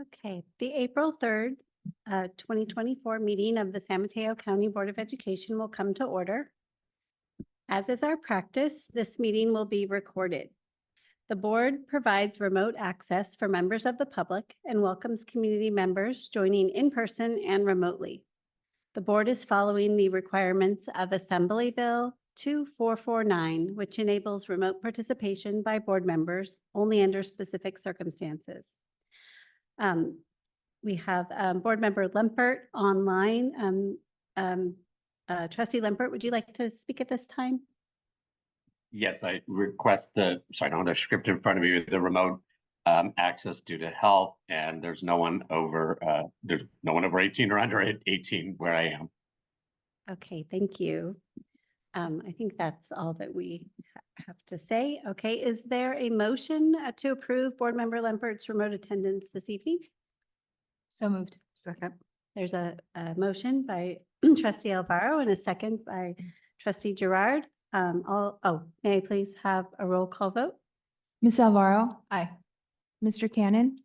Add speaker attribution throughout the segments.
Speaker 1: Okay, the April 3rd, 2024 meeting of the San Mateo County Board of Education will come to order. As is our practice, this meeting will be recorded. The board provides remote access for members of the public and welcomes community members joining in person and remotely. The board is following the requirements of Assembly Bill 2449, which enables remote participation by board members only under specific circumstances. We have Board Member Lempert online. Trustee Lempert, would you like to speak at this time?
Speaker 2: Yes, I request I don't have the script in front of you, the remote access due to health, and there's no one over 18 or under 18 where I am.
Speaker 1: Okay, thank you. I think that's all that we have to say. Okay, is there a motion to approve Board Member Lempert's remote attendance this evening?
Speaker 3: So moved.
Speaker 4: Second.
Speaker 1: There's a motion by Trustee Alvaro and a second by Trustee Gerard. May I please have a roll call vote?
Speaker 3: Ms. Alvaro? Aye. Mr. Cannon?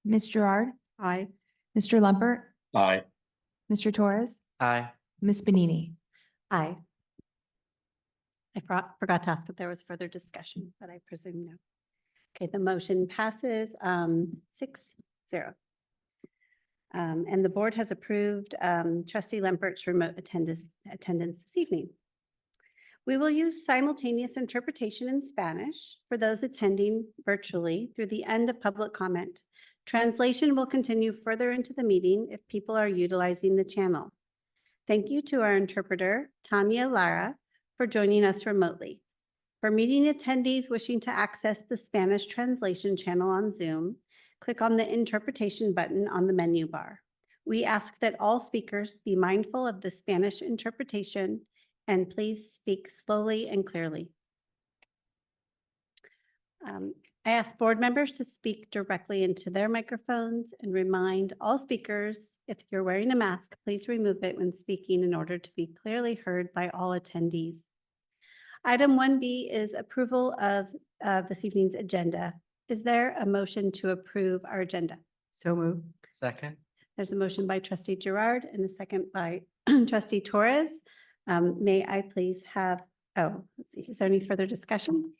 Speaker 3: Ms. Gerard?
Speaker 4: Aye.
Speaker 3: Mr. Lumpert?
Speaker 2: Aye.
Speaker 3: Mr. Torres?
Speaker 5: Aye.
Speaker 3: Ms. Benini?
Speaker 1: Aye. I forgot to ask if there was further discussion, but I presume no. Okay, the motion passes 6-0. And the board has approved Trustee Lempert's remote attendance this evening. We will use simultaneous interpretation in Spanish for those attending virtually through the end of public comment. Translation will continue further into the meeting if people are utilizing the channel. Thank you to our interpreter, Tanya Lara, for joining us remotely. For meeting attendees wishing to access the Spanish translation channel on Zoom, click on the interpretation button on the menu bar. We ask that all speakers be mindful of the Spanish interpretation and please speak slowly and clearly. I ask board members to speak directly into their microphones and remind all speakers, if you're wearing a mask, please remove it when speaking in order to be clearly heard by all attendees. Item 1B is approval of this evening's agenda. Is there a motion to approve our agenda?
Speaker 4: So moved.
Speaker 5: Second.
Speaker 1: There's a motion by Trustee Gerard and a second by Trustee Torres. May I please have, let's see, is there any further discussion?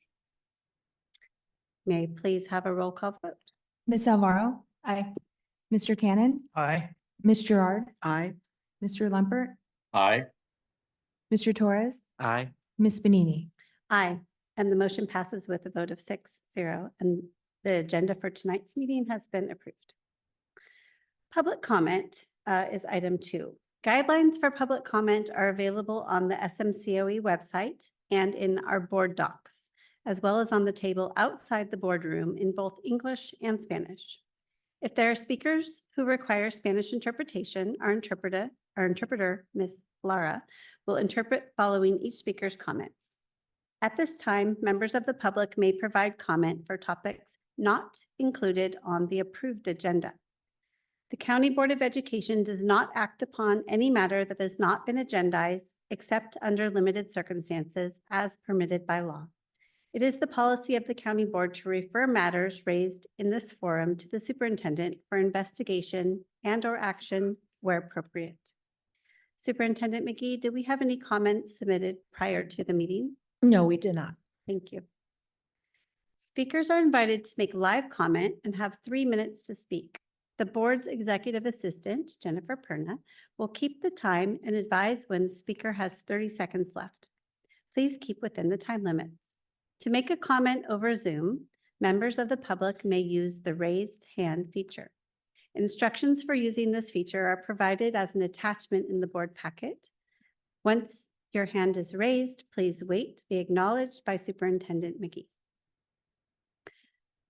Speaker 1: May I please have a roll call vote?
Speaker 3: Ms. Alvaro? Aye. Mr. Cannon?
Speaker 5: Aye.
Speaker 3: Ms. Gerard?
Speaker 4: Aye.
Speaker 3: Mr. Lumpert?
Speaker 2: Aye.
Speaker 3: Mr. Torres?
Speaker 5: Aye.
Speaker 3: Ms. Benini?
Speaker 1: Aye, and the motion passes with a vote of 6-0, and the agenda for tonight's meeting has been approved. Public comment is item 2. Guidelines for public comment are available on the SMCOE website and in our board docs, as well as on the table outside the boardroom in both English and Spanish. If there are speakers who require Spanish interpretation, our interpreter, Ms. Lara, will interpret following each speaker's comments. At this time, members of the public may provide comment for topics not included on the approved agenda. The County Board of Education does not act upon any matter that has not been agendized except under limited circumstances as permitted by law. It is the policy of the County Board to refer matters raised in this forum to the superintendent for investigation and/or action where appropriate. Superintendent McGee, do we have any comments submitted prior to the meeting?
Speaker 6: No, we did not.
Speaker 1: Thank you. Speakers are invited to make live comment and have 3 minutes to speak. The board's executive assistant, Jennifer Perna, will keep the time and advise when the speaker has 30 seconds left. Please keep within the time limits. To make a comment over Zoom, members of the public may use the raised hand feature. Instructions for using this feature are provided as an attachment in the board packet. Once your hand is raised, please wait to be acknowledged by Superintendent McGee.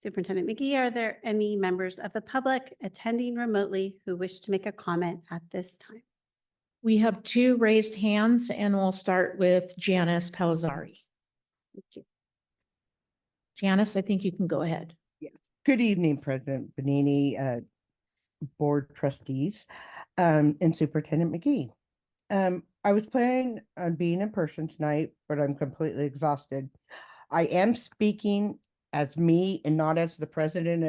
Speaker 1: Superintendent McGee, are there any members of the public attending remotely who wish to make a comment at this time?
Speaker 6: We have 2 raised hands and we'll start with Janice Palazzari.
Speaker 1: Thank you.
Speaker 6: Janice, I think you can go ahead.
Speaker 4: Yes. Good evening, President Benini, board trustees, and Superintendent McGee. I was planning on being in person tonight, but I'm completely exhausted. I am speaking as me and not as the president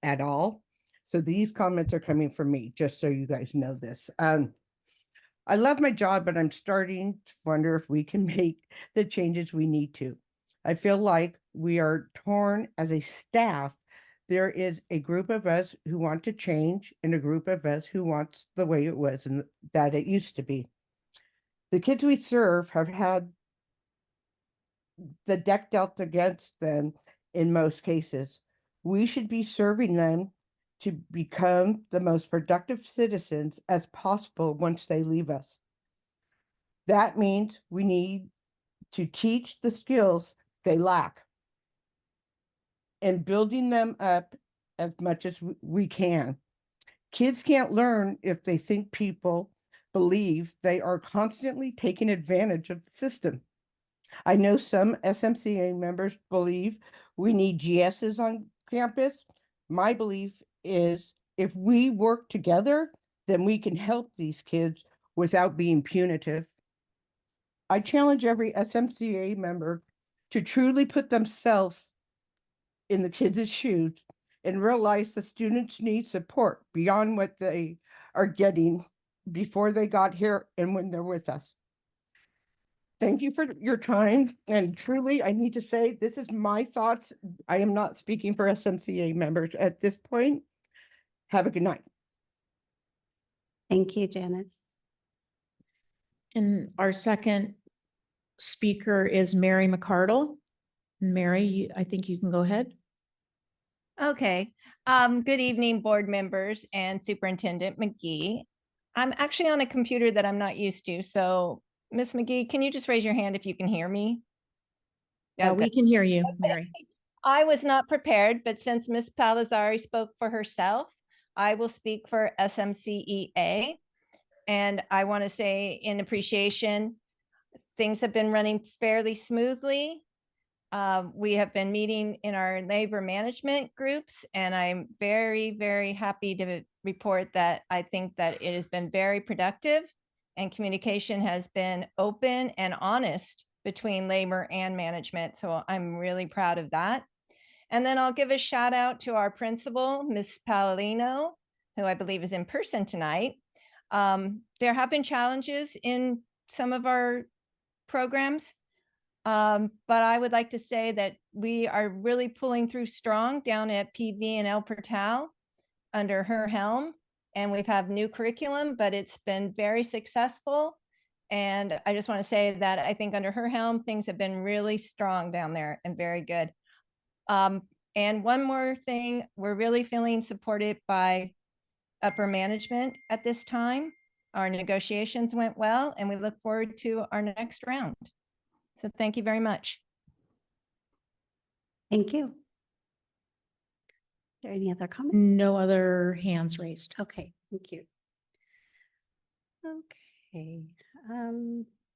Speaker 4: at all. So these comments are coming from me, just so you guys know this. I love my job, but I'm starting to wonder if we can make the changes we need to. I feel like we are torn as a staff. There is a group of us who want to change and a group of us who wants the way it was and that it used to be. The kids we serve have had the deck dealt against them in most cases. We should be serving them to become the most productive citizens as possible once they leave us. That means we need to teach the skills they lack and building them up as much as we can. Kids can't learn if they think people believe they are constantly taking advantage of the system. I know some SMCA members believe we need GSs on campus. My belief is if we work together, then we can help these kids without being punitive. I challenge every SMCA member to truly put themselves in the kids' shoes and realize the students need support beyond what they are getting before they got here and when they're with us. Thank you for your time. And truly, I need to say, this is my thoughts. I am not speaking for SMCA members at this point. Have a good night.
Speaker 1: Thank you, Janice.
Speaker 6: And our second speaker is Mary McCardle. Mary, I think you can go ahead.
Speaker 5: Okay. Good evening, board members and Superintendent McGee. I'm actually on a computer that I'm not used to. So Ms. McGee, can you just raise your hand if you can hear me?
Speaker 6: Yeah,
Speaker 5: Okay.
Speaker 6: we can hear you, Mary.
Speaker 5: I was not prepared, but since Ms. Palazzari spoke for herself, I will speak for SMCEA. And I want to say in appreciation, things have been running fairly smoothly. We have been meeting in our labor management groups, and I'm very, very happy to report that I think that it has been very productive and communication has been open and honest between labor and management. So I'm really proud of that. And then I'll give a shout out to our principal, Ms. Palladino, who I believe is in person tonight. There have been challenges in some of our programs. But I would like to say that we are really pulling through strong down at PV and El Portal under her helm. And we've had new curriculum, but it's been very successful. And I just want to say that I think under her helm, things have been really strong down there and very good. And one more thing, we're really feeling supported by upper management at this time. Our negotiations went well, and we look forward to our next round. So thank you very much.
Speaker 1: Thank you. Are there any other comments?
Speaker 6: No other hands raised.
Speaker 1: Okay, thank you. Okay,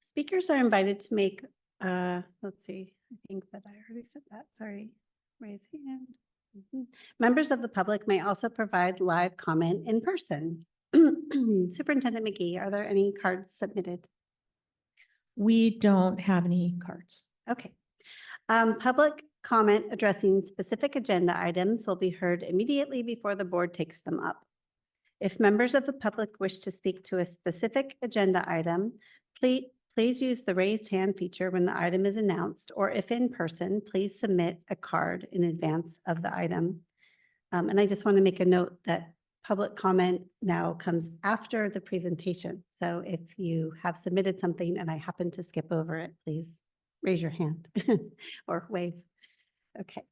Speaker 1: speakers are invited to make, let's see, I think that I already said that, sorry. Raise hand. Mhm. Members of the public may also provide live comment in person. Superintendent McGee, are there any cards submitted?
Speaker 6: We don't have any cards.
Speaker 1: Okay. Public comment addressing specific agenda items will be heard immediately before the board takes them up. If members of the public wish to speak to a specific agenda item, please use the raised hand feature when the item is announced, or if in person, please submit a card in advance of the item. And I just want to make a note that public comment now comes after the presentation. So if you have submitted something and I happen to skip over it, please raise your hand or wave. Okay.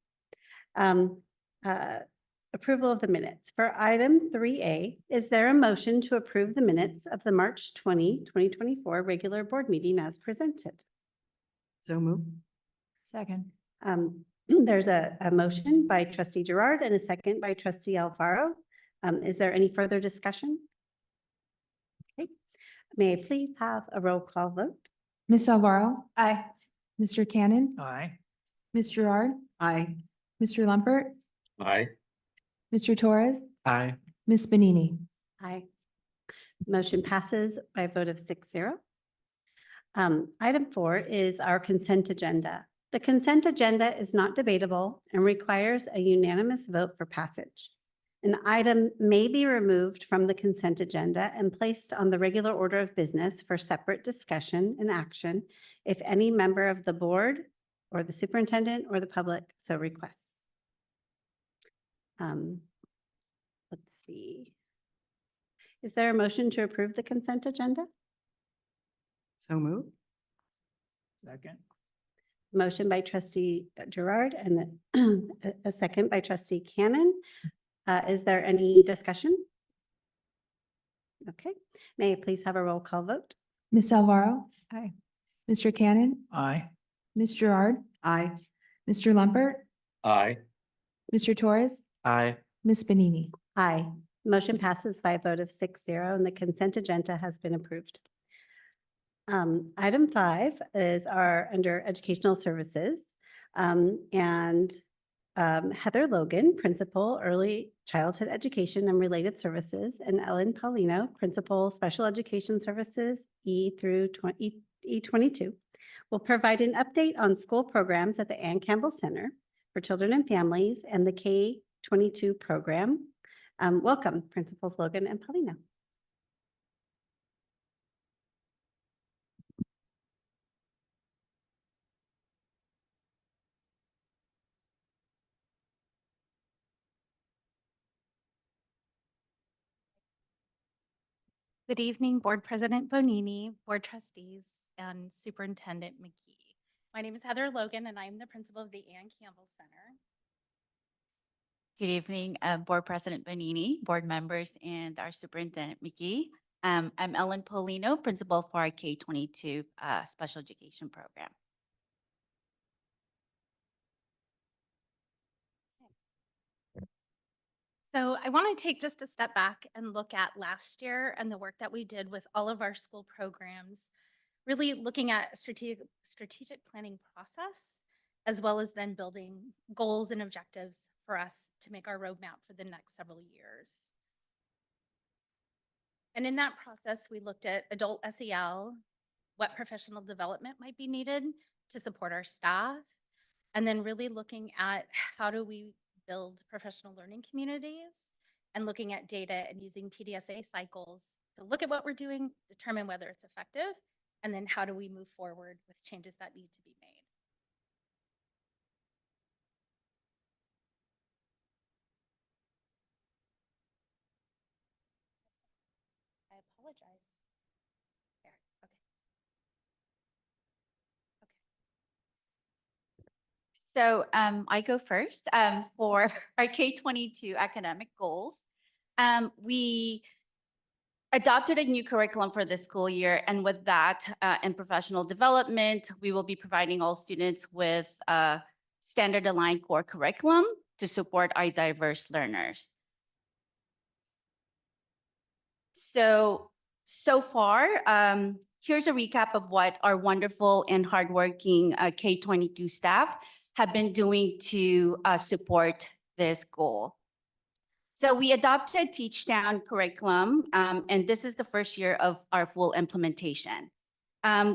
Speaker 1: Approval of the minutes. For item 3A, is there a motion to approve the minutes of the March 2024 regular board meeting as presented?
Speaker 7: So move.
Speaker 3: Second.
Speaker 1: There's a motion by trustee Gerard and a second by trustee Alfaro. Is there any further discussion? Okay. May I please have a roll call vote?
Speaker 3: Ms. Alvaro?
Speaker 5: Aye.
Speaker 3: Mr. Cannon?
Speaker 7: Aye.
Speaker 3: Ms. Gerard?
Speaker 7: Aye.
Speaker 3: Mr. Lumpert?
Speaker 2: Aye.
Speaker 3: Mr. Torres?
Speaker 7: Aye.
Speaker 3: Ms. Benini?
Speaker 1: Aye. Motion passes by a vote of 6-0. Item 4 is our consent agenda. The consent agenda is not debatable and requires a unanimous vote for passage. An item may be removed from the consent agenda and placed on the regular order of business for separate discussion and action if any member of the board or the superintendent or the public so requests. Let's see. Is there a motion to approve the consent agenda?
Speaker 7: So moved.
Speaker 8: Second.
Speaker 1: Motion by trustee Gerard and a second by trustee Cannon. Is there any discussion? Okay, may I please have a roll call vote?
Speaker 3: Ms. Alvaro? Aye. Mr. Cannon?
Speaker 8: Aye.
Speaker 3: Ms. Gerard?
Speaker 7: Aye.
Speaker 3: Mr. Lumpert?
Speaker 2: Aye.
Speaker 3: Mr. Torres?
Speaker 8: Aye.
Speaker 3: Ms. Benini?
Speaker 1: Aye. Motion passes by a vote of 6-0 and the consent agenda has been approved. Item 5 is under educational services. Heather Logan, Principal, Early Childhood Education and Related Services, and Ellen Paulino, Principal, Special Education Services, E22, will provide an update on school programs at the Ann Campbell Center for Children and Families and the K-22 program. Welcome, Principals Logan and Paulino.
Speaker 9: Good evening, Board President Bonini, Board Trustees, and Superintendent McGee. My name is Heather Logan, and I'm the principal of the Ann Campbell Center.
Speaker 10: Good evening, Board President Bonini, board members, and our Superintendent McGee. I'm Ellen Paulino, Principal for our K-22 Special Education Program.
Speaker 9: So I want to take just a step back and look at last year and the work that we did with all of our school programs, really looking at a strategic planning process, as well as then building goals and objectives for us to make our roadmap for the next several years. And in that process, we looked at adult SEL, what professional development might be needed to support our staff, and then really looking at how do we build professional learning communities and looking at data and using PDSA cycles to look at what we're doing, determine whether it's effective, and then how do we move forward with changes that need to be made. I apologize. There, okay.
Speaker 10: So I go first for our K-22 academic goals. We adopted a new curriculum for this school year, and with that, in professional development, we will be providing all students with standard aligned core curriculum to support our diverse learners. So far, here's a recap of what our wonderful and hardworking K-22 staff have been doing to support this goal. So we adopted Teachdown curriculum, and this is the first year of our full implementation.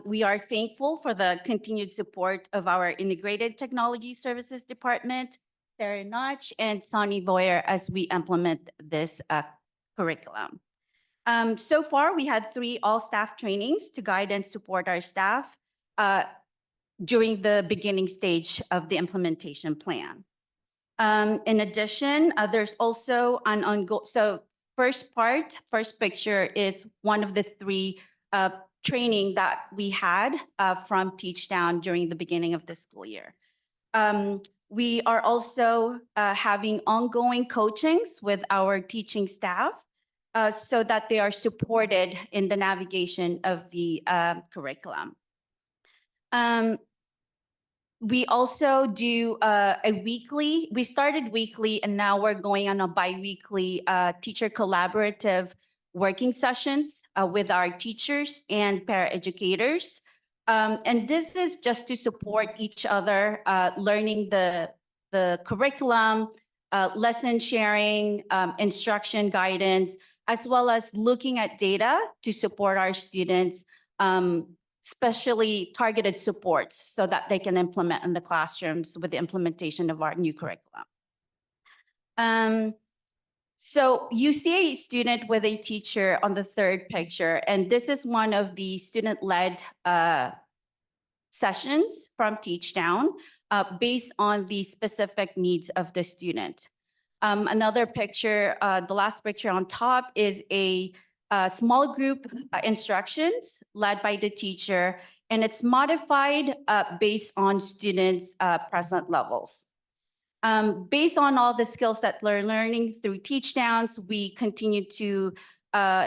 Speaker 10: We are thankful for the continued support of our Integrated Technology Services Department, Sarah Notch, and Sonny Boyer as we implement this curriculum. So far, we had 3 all-staff trainings to guide and support our staff during the beginning stage of the implementation plan. In addition, there's also an ongoing, so first picture is one of the 3 training that we had from Teachdown during the beginning of the school year. We are also having ongoing coachings with our teaching staff so that they are supported in the navigation of the curriculum. We also do we started weekly and now we're going on a bi-weekly teacher collaborative working sessions with our teachers and paraeducators. And this is just to support each other, learning the curriculum, lesson sharing, instruction guidance, as well as looking at data to support our students, especially targeted supports so that they can implement in the classrooms with the implementation of our new curriculum. So you see a student with a teacher on the third picture, and this is one of the student-led sessions from Teachdown based on the specific needs of the student. Another picture, the last picture on top is a small group instructions led by the teacher, and it's modified based on students' present levels. Based on all the skills that we're learning through Teachdowns, we continue to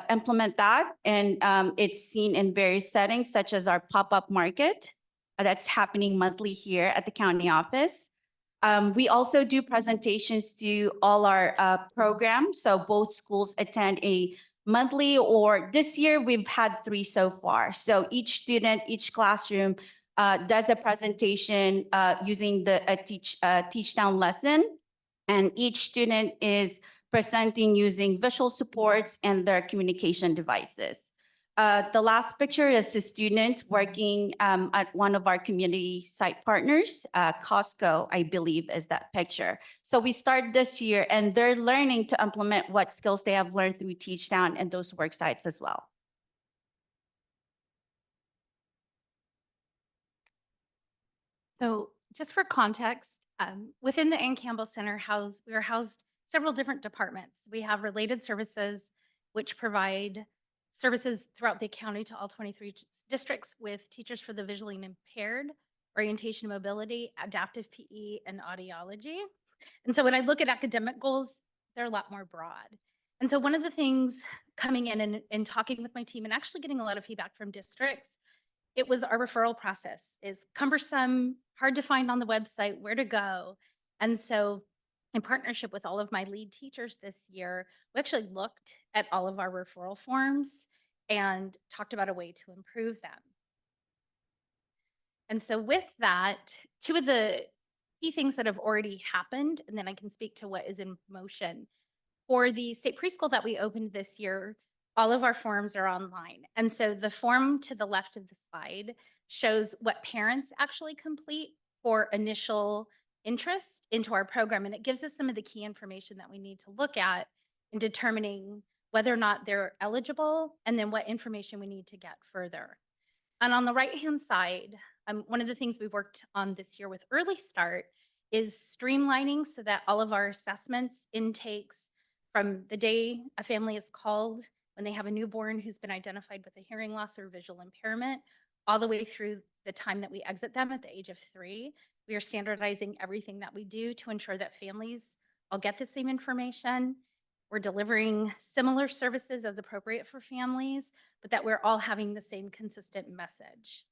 Speaker 10: implement that, and it's seen in various settings such as our pop-up market that's happening monthly here at the county office. We also do presentations to all our programs, so both schools attend a monthly, or this year we've had 3 so far. So each student, each classroom does a presentation using the Teachdown lesson, and each student is presenting using visual supports and their communication devices. The last picture is a student working at one of our community site partners, Costco, I believe is that picture. So we started this year, and they're learning to implement what skills they have learned through Teachdown and those work sites as well.
Speaker 9: So just for context, within the Ann Campbell Center we are housed several different departments. We have related services, which provide services throughout the county to all 23 districts with teachers for the visually impaired, orientation and mobility, adaptive PE, and audiology. And so when I look at academic goals, they're a lot more broad. And so one of the things coming in and talking with my team and actually getting a lot of feedback from districts, it was our referral process is cumbersome, hard to find on the website, where to go. And so in partnership with all of my lead teachers this year, we actually looked at all of our referral forms and talked about a way to improve them. And so with that, 2 of the key things that have already happened, and then I can speak to what is in motion. For the state preschool that we opened this year, all of our forms are online. And so the form to the left of the slide shows what parents actually complete for initial interest into our program. And it gives us some of the key information that we need to look at in determining whether or not they're eligible, and then what information we need to get further. And on the right-hand side, one of the things we've worked on this year with Early Start is streamlining so that all of our assessments, intakes, from the day a family is called when they have a newborn who's been identified with a hearing loss or visual impairment, all the way through the time that we exit them at the age of 3. We are standardizing everything that we do to ensure that families all get the same information. We're delivering similar services as appropriate for families, but that we're all having the same consistent message.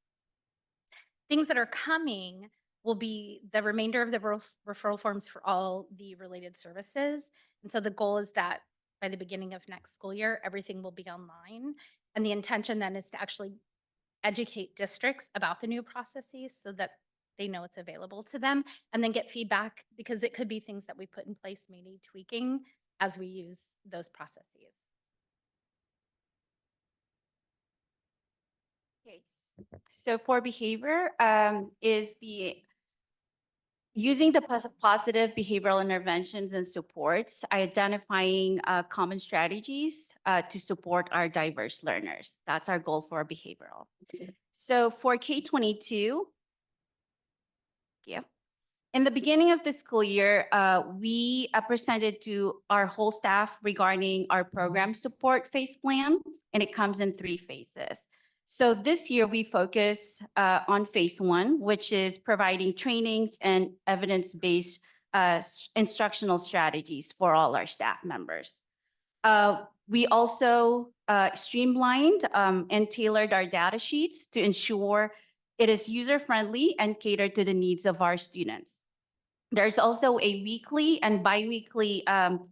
Speaker 9: Things that are coming will be the remainder of the referral forms for all the related services. And so the goal is that by the beginning of next school year, everything will be online. And the intention then is to actually educate districts about the new processes so that they know it's available to them, and then get feedback, because it could be things that we put in place may need tweaking as we use those processes.
Speaker 10: Okay. So for behavior is the using the positive behavioral interventions and supports, identifying common strategies to support our diverse learners. That's our goal for behavioral. So for K-22, yeah. In the beginning of the school year, we presented to our whole staff regarding our program support phase plan, and it comes in 3 phases. So this year we focus on phase 1, which is providing trainings and evidence-based instructional strategies for all our staff members. We also streamlined and tailored our data sheets to ensure it is user-friendly and catered to the needs of our students. There's also a weekly and bi-weekly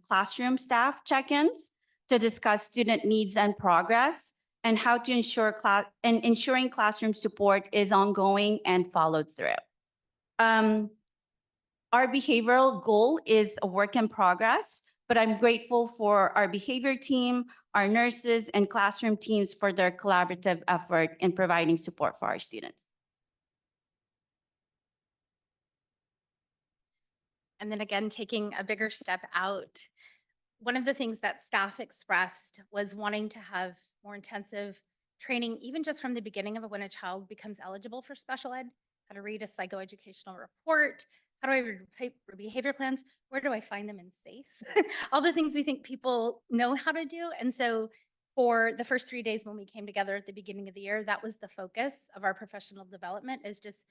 Speaker 10: classroom staff check-ins to discuss student needs and progress, and how to ensure ensuring classroom support is ongoing and followed through. Our behavioral goal is a work in progress, but I'm grateful for our behavior team, our nurses, and classroom teams for their collaborative effort in providing support for our students.
Speaker 9: And then again, taking a bigger step out, one of the things that staff expressed was wanting to have more intensive training, even just from the beginning of when a child becomes eligible for special ed, how to read a psychoeducational report, how do I read behavior plans, where do I find them in SACE? All the things we think people know how to do. And so for the first 3 days when we came together at the beginning of the year, that was the focus of our professional development, is just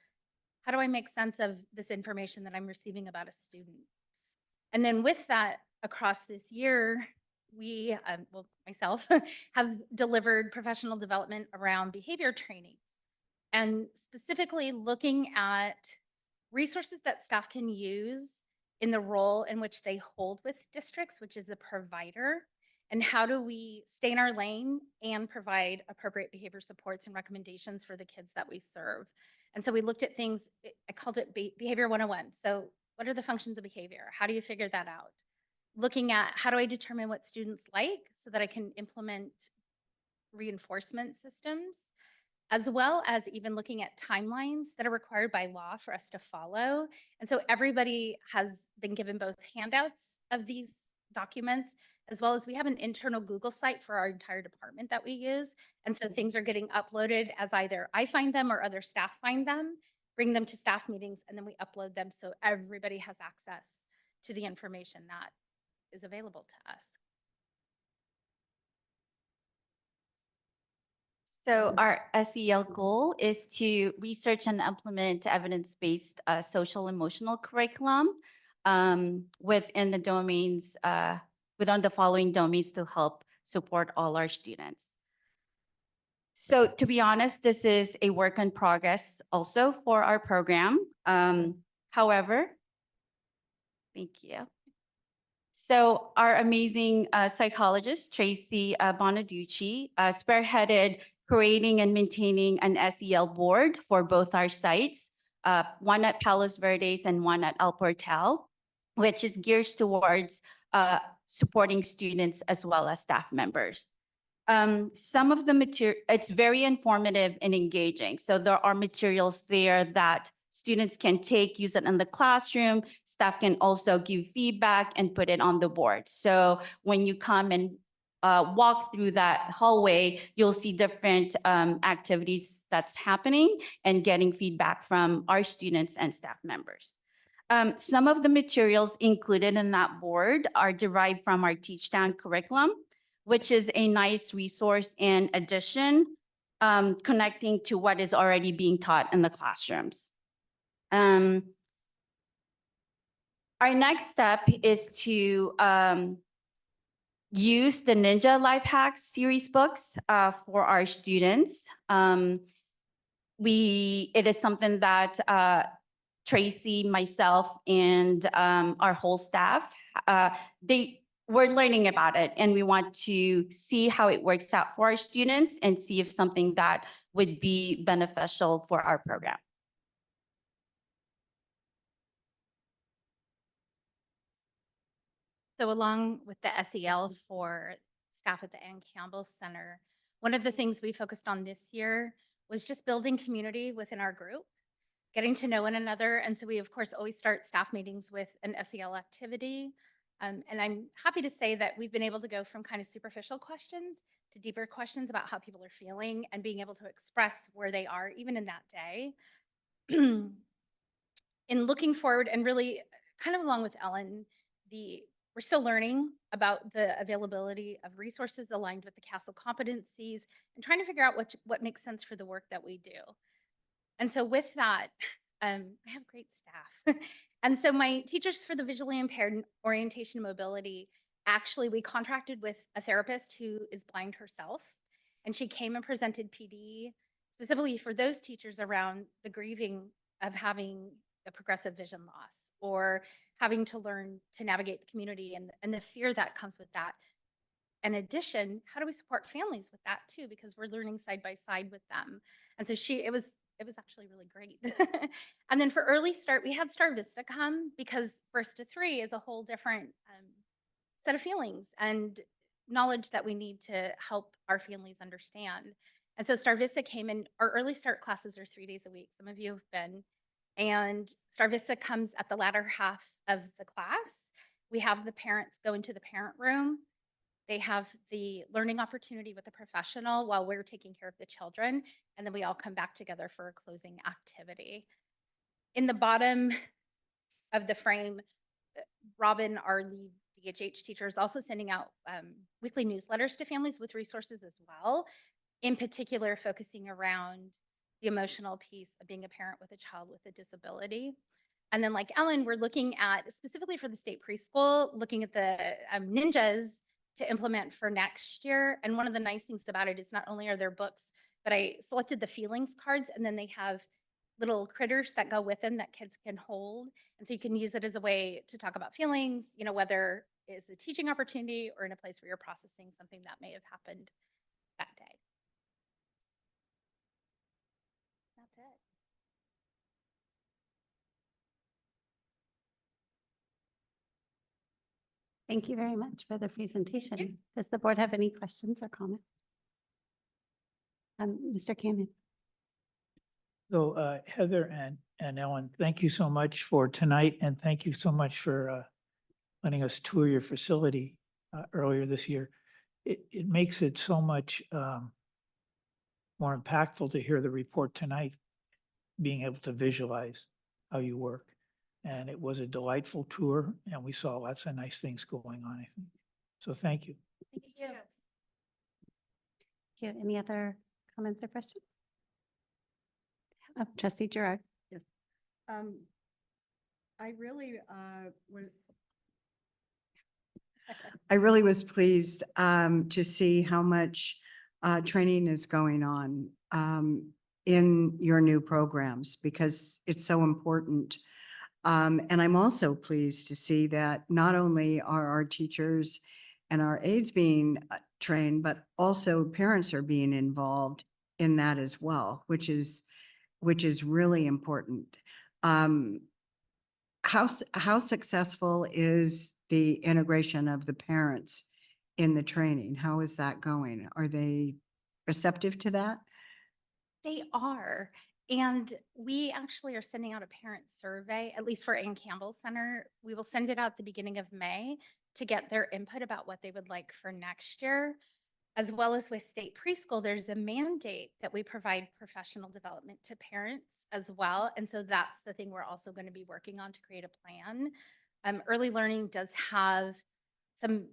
Speaker 9: how do I make sense of this information that I'm receiving about a student? And then with that, across this year, we, well, myself, have delivered professional development around behavior trainings, and specifically looking at resources that staff can use in the role in which they hold with districts, which is a provider, and how do we stay in our lane and provide appropriate behavior supports and recommendations for the kids that we serve. And so we looked at things, I called it Behavior 101. So what are the functions of behavior? How do you figure that out? Looking at how do I determine what students like so that I can implement reinforcement systems, as well as even looking at timelines that are required by law for us to follow. And so everybody has been given both handouts of these documents, as well as we have an internal Google site for our entire department that we use. And so things are getting uploaded as either I find them or other staff find them, bring them to staff meetings, and then we upload them so everybody has access to the information that is available to us.
Speaker 10: So our SEL goal is to research and implement evidence-based social emotional curriculum within the domains, within the following domains to help support all our students. So to be honest, this is a work in progress also for our program. However, thank you. So our amazing psychologist, Tracy Bonaducci, spearheaded creating and maintaining an SEL board for both our sites, one at Palos Verdes and one at El Portal, which is geared towards supporting students as well as staff members. Some of the material, it's very informative and engaging. So there are materials there that students can take, use it in the classroom. Staff can also give feedback and put it on the board. So when you come and walk through that hallway, you'll see different activities that's happening and getting feedback from our students and staff members. Some of the materials included in that board are derived from our Teachdown curriculum, which is a nice resource in addition, connecting to what is already being taught in the classrooms. Our next step is to use the Ninja Life Hacks series books for our students. It is something that Tracy, myself, and our whole staff, we're learning about it, and we want to see how it works out for our students and see if something that would be beneficial for our program.
Speaker 9: So along with the SEL for staff at the Ann Campbell Center, one of the things we focused on this year was just building community within our group, getting to know one another. And so we, of course, always start staff meetings with an SEL activity. And I'm happy to say that we've been able to go from kind of superficial questions to deeper questions about how people are feeling and being able to express where they are, even in that day. In looking forward, and really kind of along with Ellen, we're still learning about the availability of resources aligned with the CASEL competencies and trying to figure out what makes sense for the work that we do. And so with that, I have great staff. And so my teachers for the visually impaired orientation and mobility, actually, we contracted with a therapist who is blind herself. And she came and presented PD specifically for those teachers around the grieving of having a progressive vision loss or having to learn to navigate the community and the fear that comes with that. In addition, how do we support families with that too? Because we're learning side by side with them. And so it was actually really great. And then for early start, we had Star Vista come because Birth to 3 is a whole different set of feelings and knowledge that we need to help our families understand. And so Star Vista came in. Our early start classes are 3 days a week. Some of you have been. And Star Vista comes at the latter half of the class. We have the parents go into the parent room. They have the learning opportunity with the professional while we're taking care of the children. And then we all come back together for a closing activity. In the bottom of the frame, Robin, our lead DHH teacher, is also sending out weekly newsletters to families with resources as well, in particular focusing around the emotional piece of being a parent with a child with a disability. And then like Ellen, we're looking at, specifically for the state preschool, looking at the ninjas to implement for next year. And one of the nice things about it is not only are there books, but I selected the feelings cards, and then they have little critters that go with them that kids can hold. And so you can use it as a way to talk about feelings, you know, whether it's a teaching opportunity or in a place where you're processing something that may have happened that day. That's it.
Speaker 1: Thank you very much for the presentation. Does the board have any questions or comments? Mr. Cannon.
Speaker 8: So Heather and Ellen, thank you so much for tonight, and thank you so much for letting us tour your facility earlier this year. It makes it so much more impactful to hear the report tonight, being able to visualize how you work. And it was a delightful tour, and we saw lots of nice things going on, I think. So thank you.
Speaker 9: Thank you.
Speaker 1: Thank you. Any other comments or questions? Trustee Gerard.
Speaker 7: Yes. I really was pleased to see how much training is going on in your new programs, because it's so important. And I'm also pleased to see that not only are our teachers and our aides being trained, but also parents are being involved in that as well, which is really important. How successful is the integration of the parents in the training? How is that going? Are they receptive to that?
Speaker 9: They are. And we actually are sending out a parent survey, at least for Ann Campbell Center. We will send it out at the beginning of May to get their input about what they would like for next year. As well as with state preschool, there's a mandate that we provide professional development to parents as well. And so that's the thing we're also going to be working on to create a plan. Early Learning does have some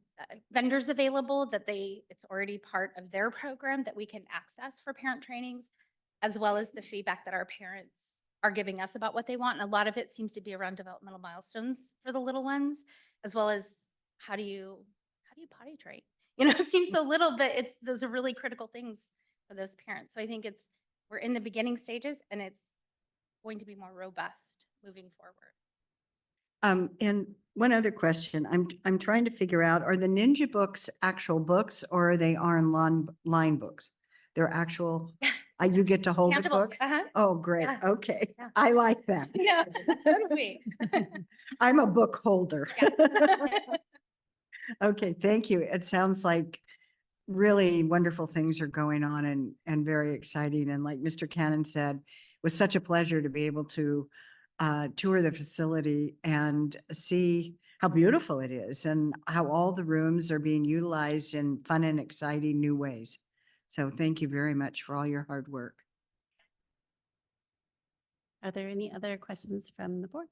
Speaker 9: vendors available that it's already part of their program that we can access for parent trainings, as well as the feedback that our parents are giving us about what they want. And a lot of it seems to be around developmental milestones for the little ones, as well as how do you potty train? You know, it seems so little, but those are really critical things for those parents. So I think we're in the beginning stages, and it's going to be more robust moving forward.
Speaker 7: And one other question, I'm trying to figure out, are the Ninja books actual books, or are they online books? They're actual, you get to hold the
Speaker 9: Tangibles,
Speaker 7: books?
Speaker 9: uh-huh.
Speaker 7: Oh, great.
Speaker 9: Yeah.
Speaker 7: Okay.
Speaker 9: Yeah.
Speaker 7: I like that.
Speaker 9: Yeah, so do we.
Speaker 7: I'm a book holder.
Speaker 9: Yeah.
Speaker 7: Okay, thank you. It sounds like really wonderful things are going on and very exciting. And like Mr. Cannon said, it was such a pleasure to be able to tour the facility and see how beautiful it is and how all the rooms are being utilized in fun and exciting new ways. So thank you very much for all your hard work.
Speaker 1: Are there any other questions from the board?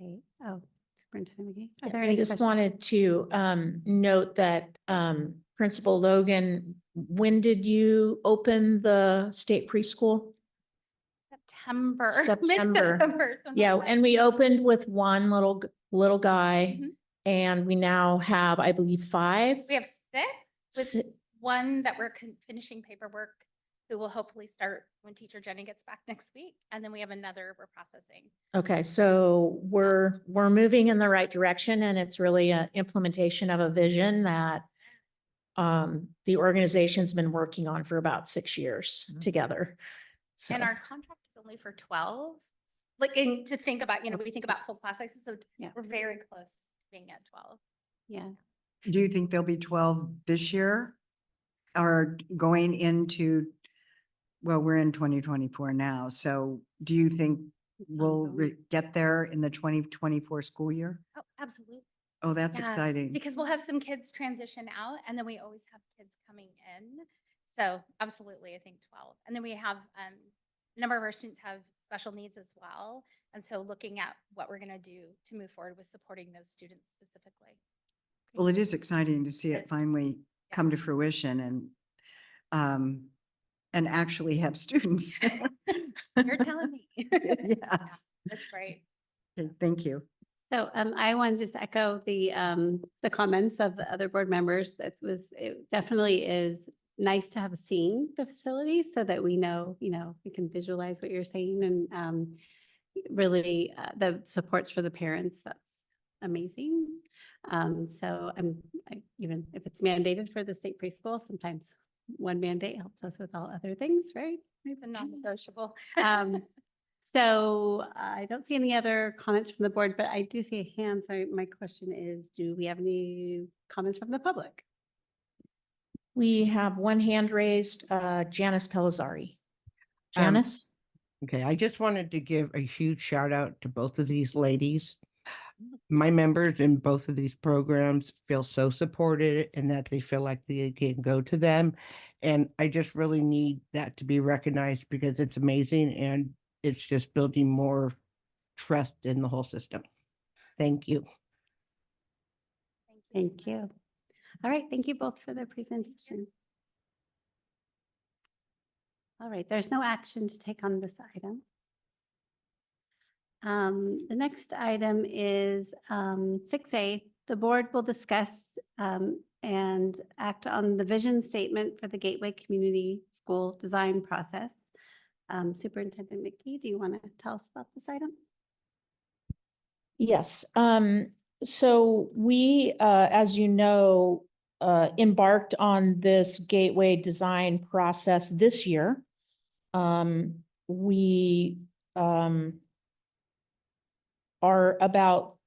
Speaker 1: Okay. Oh, Superintendent McGee. Are there
Speaker 6: I
Speaker 1: any
Speaker 6: just
Speaker 1: questions?
Speaker 6: wanted to note that Principal Logan, when did you open the state preschool?
Speaker 9: September.
Speaker 6: September.
Speaker 9: Mid-September. So not
Speaker 6: Yeah,
Speaker 9: long.
Speaker 6: and we opened with one little guy,
Speaker 9: Mhm.
Speaker 6: and we now have, I believe, 5.
Speaker 9: We have 6 with
Speaker 6: Si-
Speaker 9: one that we're finishing paperwork, who will hopefully start when teacher Jenny gets back next week. And then we have another we're processing.
Speaker 6: Okay, so we're moving in the right direction, and it's really an implementation of a vision that the organization's been working on for about 6 years together. So,
Speaker 9: And our contract is only for 12. Like, and to think about, we think about full class sizes, so
Speaker 1: Yeah.
Speaker 9: we're very close to being at 12.
Speaker 1: Yeah.
Speaker 7: Do you think there'll be 12 this year? Or going into, well, we're in 2024 now. So do you think
Speaker 1: It's
Speaker 7: will
Speaker 1: ongoing.
Speaker 7: get there in the 2024 school year?
Speaker 9: Oh, absolutely.
Speaker 7: Oh, that's
Speaker 9: Yeah,
Speaker 7: exciting.
Speaker 9: Because we'll have some kids transition out and then we always have kids coming in. So absolutely, I think 12. And then we have, a number of our students have special needs as well. And so looking at what we're going to do to move forward with supporting those students specifically.
Speaker 7: Well, it is exciting to see it
Speaker 9: Yes.
Speaker 7: finally come to fruition and actually have students.
Speaker 9: You're telling me.
Speaker 7: Yes.
Speaker 9: That's great.
Speaker 7: Okay, thank you.
Speaker 1: So I want to just echo the comments of the other board members. It definitely is nice to have seen the facility so that we know, we can visualize what you're saying and really the supports for the parents, that's amazing. So even if it's mandated for the state preschool, sometimes one mandate helps us with all other things, right?
Speaker 9: It's a non-negotiable.
Speaker 1: So I don't see any other comments from the board, but I do see a hand. So my question is, do we have any comments from the public?
Speaker 6: We have one hand raised, Janice Pellizzari.
Speaker 4: Um,
Speaker 6: Janice?
Speaker 4: Okay, I just wanted to give a huge shout out to both of these ladies. My members in both of these programs feel so supported and that they feel like they can go to them. And I just really need that to be recognized because it's amazing and it's just building more trust in the whole system. Thank you.
Speaker 1: Thank you. All right, thank you both for the presentation. All right, there's no action to take on this item. The next item is 6A. The board will discuss and act on the vision statement for the Gateway Community School design process. Superintendent McGee, do you want to tell us about this item?
Speaker 6: Yes. So we, as you know, embarked on this Gateway design process this year. We are about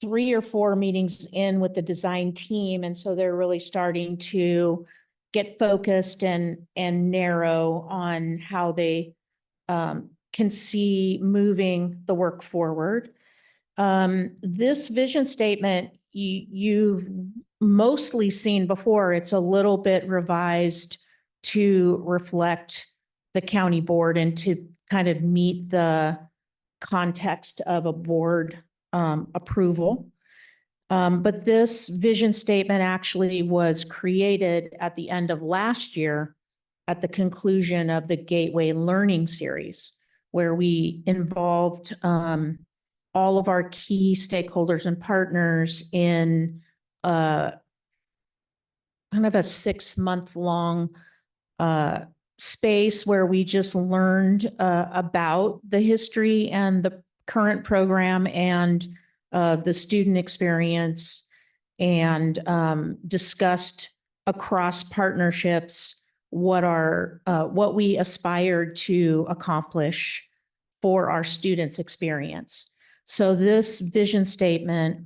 Speaker 6: 3 or 4 meetings in with the design team. And so they're really starting to get focused and narrow on how they can see moving the work forward. This vision statement you've mostly seen before. It's a little bit revised to reflect the county board and to kind of meet the context of a board approval. But this vision statement actually was created at the end of last year at the conclusion of the Gateway Learning Series, where we involved all of our key stakeholders and partners in kind of a 6-month-long space where we just learned about the history and the current program and the student experience and discussed across partnerships what we aspired to accomplish for our students' experience. So this vision statement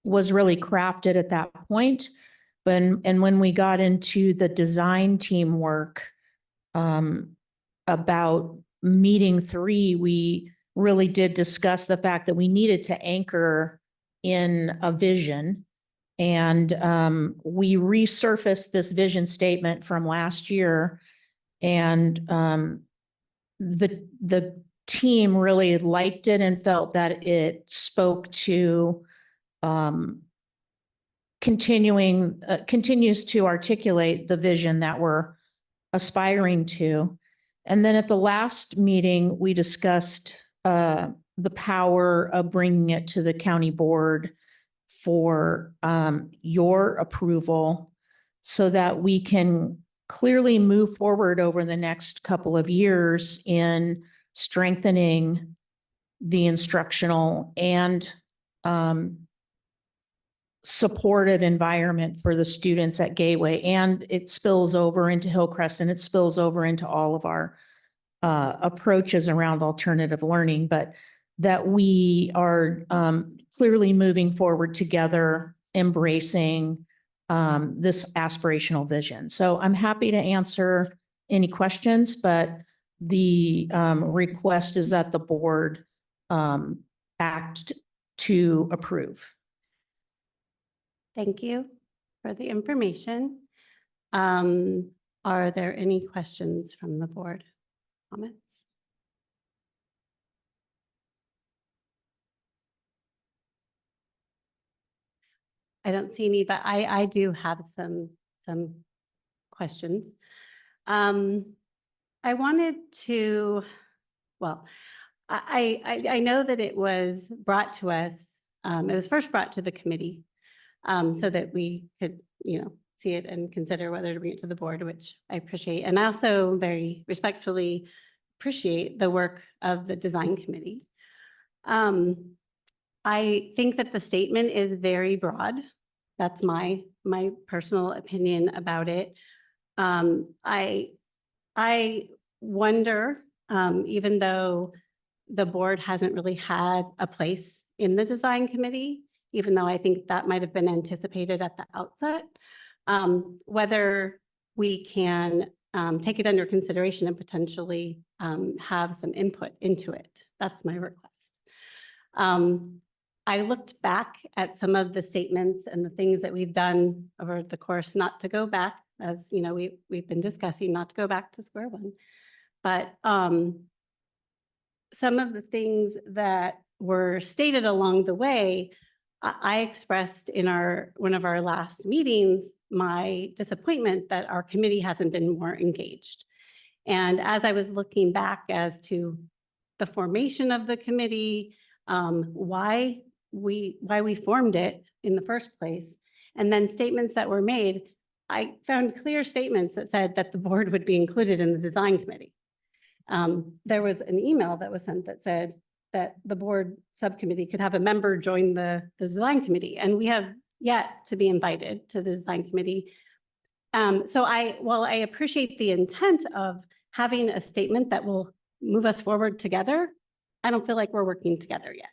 Speaker 6: was really crafted at that point. And when we got into the design team work about meeting 3, we really did discuss the fact that we needed to anchor in a vision. And we resurfaced this vision statement from last year. And the team really liked it and felt that it spoke to continues to articulate the vision that we're aspiring to. And then at the last meeting, we discussed the power of bringing it to the county board for your approval so that we can clearly move forward over the next couple of years in strengthening the instructional and supportive environment for the students at Gateway. And it spills over into Hillcrest and it spills over into all of our approaches around alternative learning, but that we are clearly moving forward together, embracing this aspirational vision. So I'm happy to answer any questions, but the request is that the board act to approve.
Speaker 1: Thank you for the information. Are there any questions from the board? Comments? I don't see any, but I do have some questions. I wanted to, well, I know that it was brought to us, it was first brought to the committee so that we could, see it and consider whether to bring it to the board, which I appreciate. And I also very respectfully appreciate the work of the design committee. I think that the statement is very broad. That's my personal opinion about it. I wonder, even though the board hasn't really had a place in the design committee, even though I think that might have been anticipated at the outset, whether we can take it under consideration and potentially have some input into it. That's my request. I looked back at some of the statements and the things that we've done over the course, not to go back, as you know, we've been discussing, not to go back to square one, but some of the things that were stated along the way, I expressed in one of our last meetings, my disappointment that our committee hasn't been more engaged. And as I was looking back as to the formation of the committee, why we formed it in the first place, and then statements that were made, I found clear statements that said that the board would be included in the design committee. There was an email that was sent that said that the board subcommittee could have a member join the design committee, and we have yet to be invited to the design committee. So while I appreciate the intent of having a statement that will move us forward together, I don't feel like we're working together yet.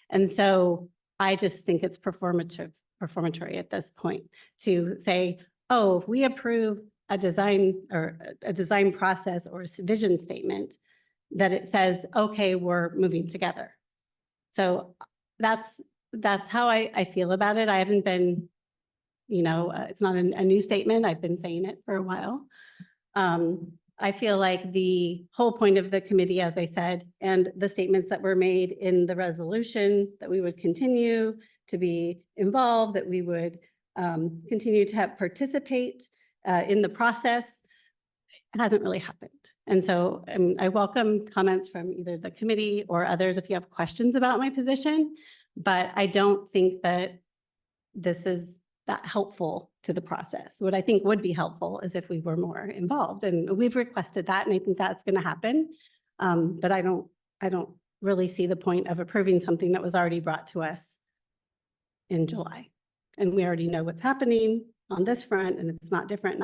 Speaker 1: And so I just think it's performatory at this point to say, oh, if we approve a design or a design process or a vision statement, that it says, okay, we're moving together. So that's how I feel about it. I haven't been, it's not a new statement. I've been saying it for a while. I feel like the whole point of the committee, as I said, and the statements that were made in the resolution, that we would continue to be involved, that we would continue to participate in the process, hasn't really happened. And so I welcome comments from either the committee or others if you have questions about my position, but I don't think that this is that helpful to the process. What I think would be helpful is if we were more involved, and we've requested that, and I think that's going to happen. But I don't really see the point of approving something that was already brought to us in July. And we already know what's happening on this front, and it's not different.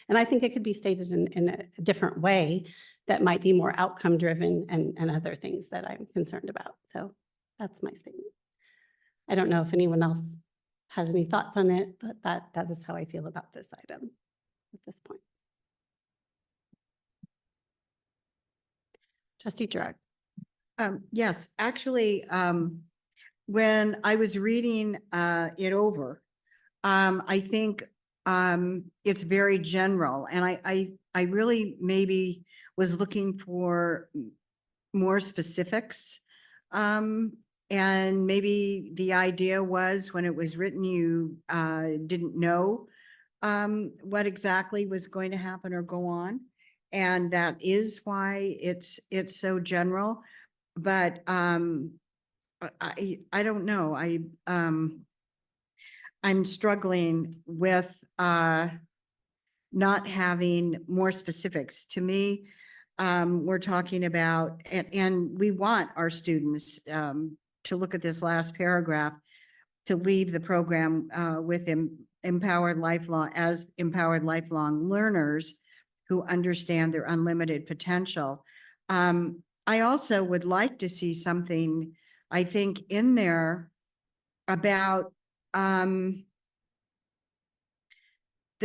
Speaker 1: And I think it could be stated in a different way that might be more outcome driven and other things that I'm concerned about. So that's my statement. I don't know if anyone else has any thoughts on it, but that is how I feel about this item at this point. Trustee Gerard.
Speaker 7: Yes, actually, when I was reading it over, I think it's very general, and I really maybe was looking for more specifics. And maybe the idea was when it was written, you didn't know what exactly was going to happen or go on. And that is why it's so general. But I don't know. I'm struggling with not having more specifics. To me, we're talking about, and we want our students to look at this last paragraph, to leave the program with empowered lifelong learners who understand their unlimited potential. I also would like to see something, I think, in there about the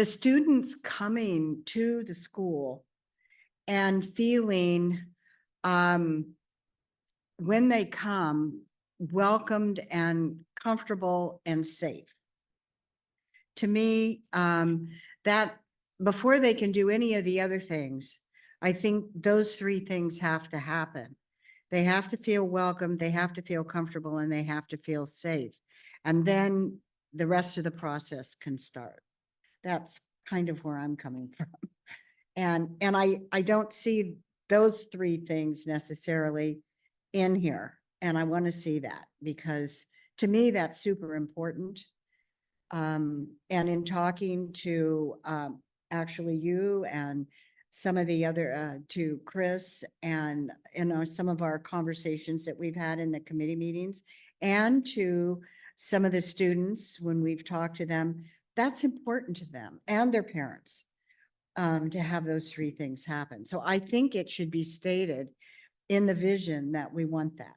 Speaker 7: students coming to the school and feeling when they come, welcomed and comfortable and safe. To me, that before they can do any of the other things, I think those three things have to happen. They have to feel welcome, they have to feel comfortable, and they have to feel safe. And then the rest of the process can start. That's kind of where I'm coming from. And I don't see those three things necessarily in here. And I want to see that because to me, that's super important. And in talking to actually you and some of the other, to Chris and some of our conversations that we've had in the committee meetings and to some of the students when we've talked to them, that's important to them and their parents to have those three things happen. So I think it should be stated in the vision that we want that.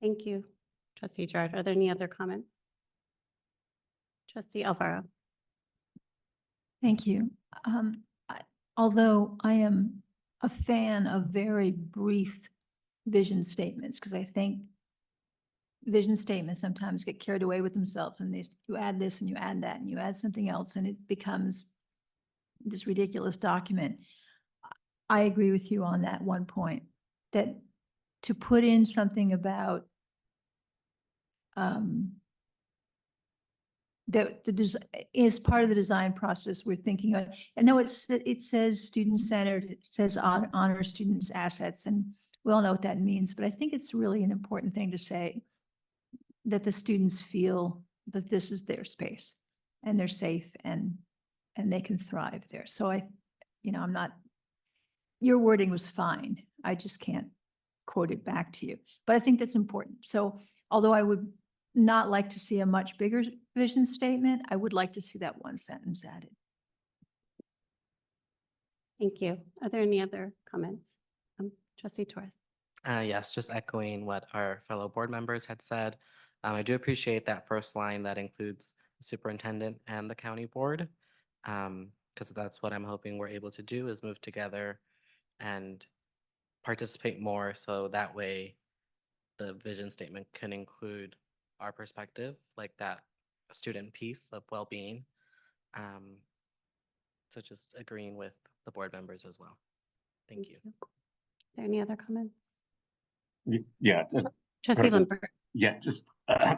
Speaker 1: Thank you, trustee Gerard. Are there any other comments? Trustee Alvaro.
Speaker 11: Thank you. Although I am a fan of very brief vision statements, because I think vision statements sometimes get carried away with themselves and you add this and you add that and you add something else and it becomes this ridiculous document. I agree with you on that one point, that to put in something about that is part of the design process we're thinking of. I know it says student-centered, it says honor students' assets, and we all know what that means, but I think it's really an important thing to say that the students feel that this is their space and they're safe and they can thrive there. So I'm not, your wording was fine. I just can't quote it back to you, but I think that's important. So although I would not like to see a much bigger vision statement, I would like to see that one sentence added.
Speaker 1: Thank you. Are there any other comments? Trustee Torres.
Speaker 12: Yes, just echoing what our fellow board members had said. I do appreciate that first line that includes the superintendent and the county board, because that's what I'm hoping we're able to do is move together and participate more. So that way the vision statement can include our perspective, like that student piece of well-being. So just agreeing with the board members as well. Thank you.
Speaker 1: Are there any other comments?
Speaker 2: Yeah.
Speaker 1: Trustee
Speaker 2: President-
Speaker 1: Limper.
Speaker 2: Yeah, just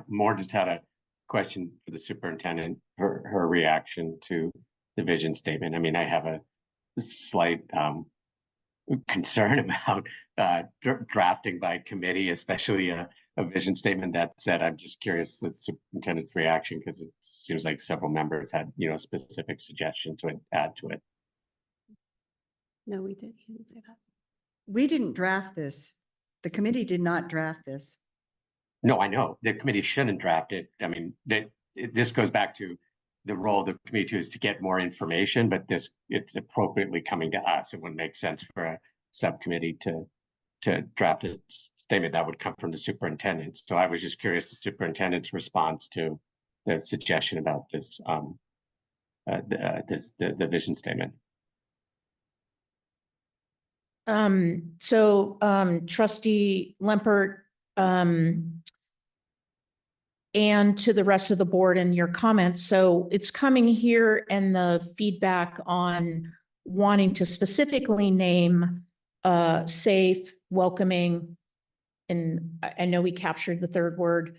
Speaker 2: more just had a question for the superintendent, her reaction to the vision statement. I mean, I have a slight concern about drafting by committee, especially a vision statement. That said, I'm just curious the superintendent's reaction because it seems like several members had, specific suggestions to add to it.
Speaker 1: No, we didn't say that.
Speaker 7: We didn't draft this. The committee did not draft this.
Speaker 2: No, I know the committee shouldn't draft it. I mean, this goes back to the role of the committee too, is to get more information, but it's appropriately coming to us. It wouldn't make sense for a subcommittee to draft a statement that would come from the superintendent. So I was just curious the superintendent's response to the suggestion about this, the vision statement.
Speaker 6: Trustee Lempert, and to the rest of the board and your comments. So it's coming here and the feedback on wanting to specifically name safe, welcoming, and I know we captured the third word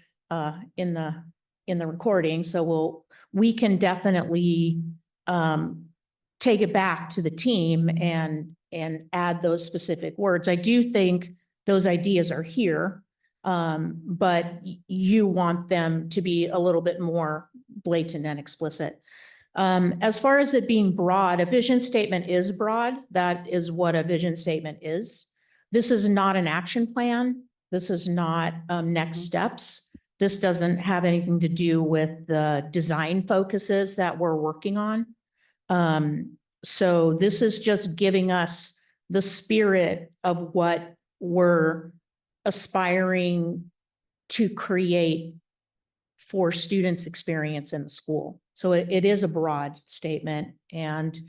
Speaker 6: in the recording. So we can definitely take it back to the team and add those specific words. I do think those ideas are here, but you want them to be a little bit more blatant and explicit. As far as it being broad, a vision statement is broad. That is what a vision statement is. This is not an action plan. This is not next steps. This doesn't have anything to do with the design focuses that we're working on. So this is just giving us the spirit of what we're aspiring to create for students' experience in the school. So it is a broad statement, and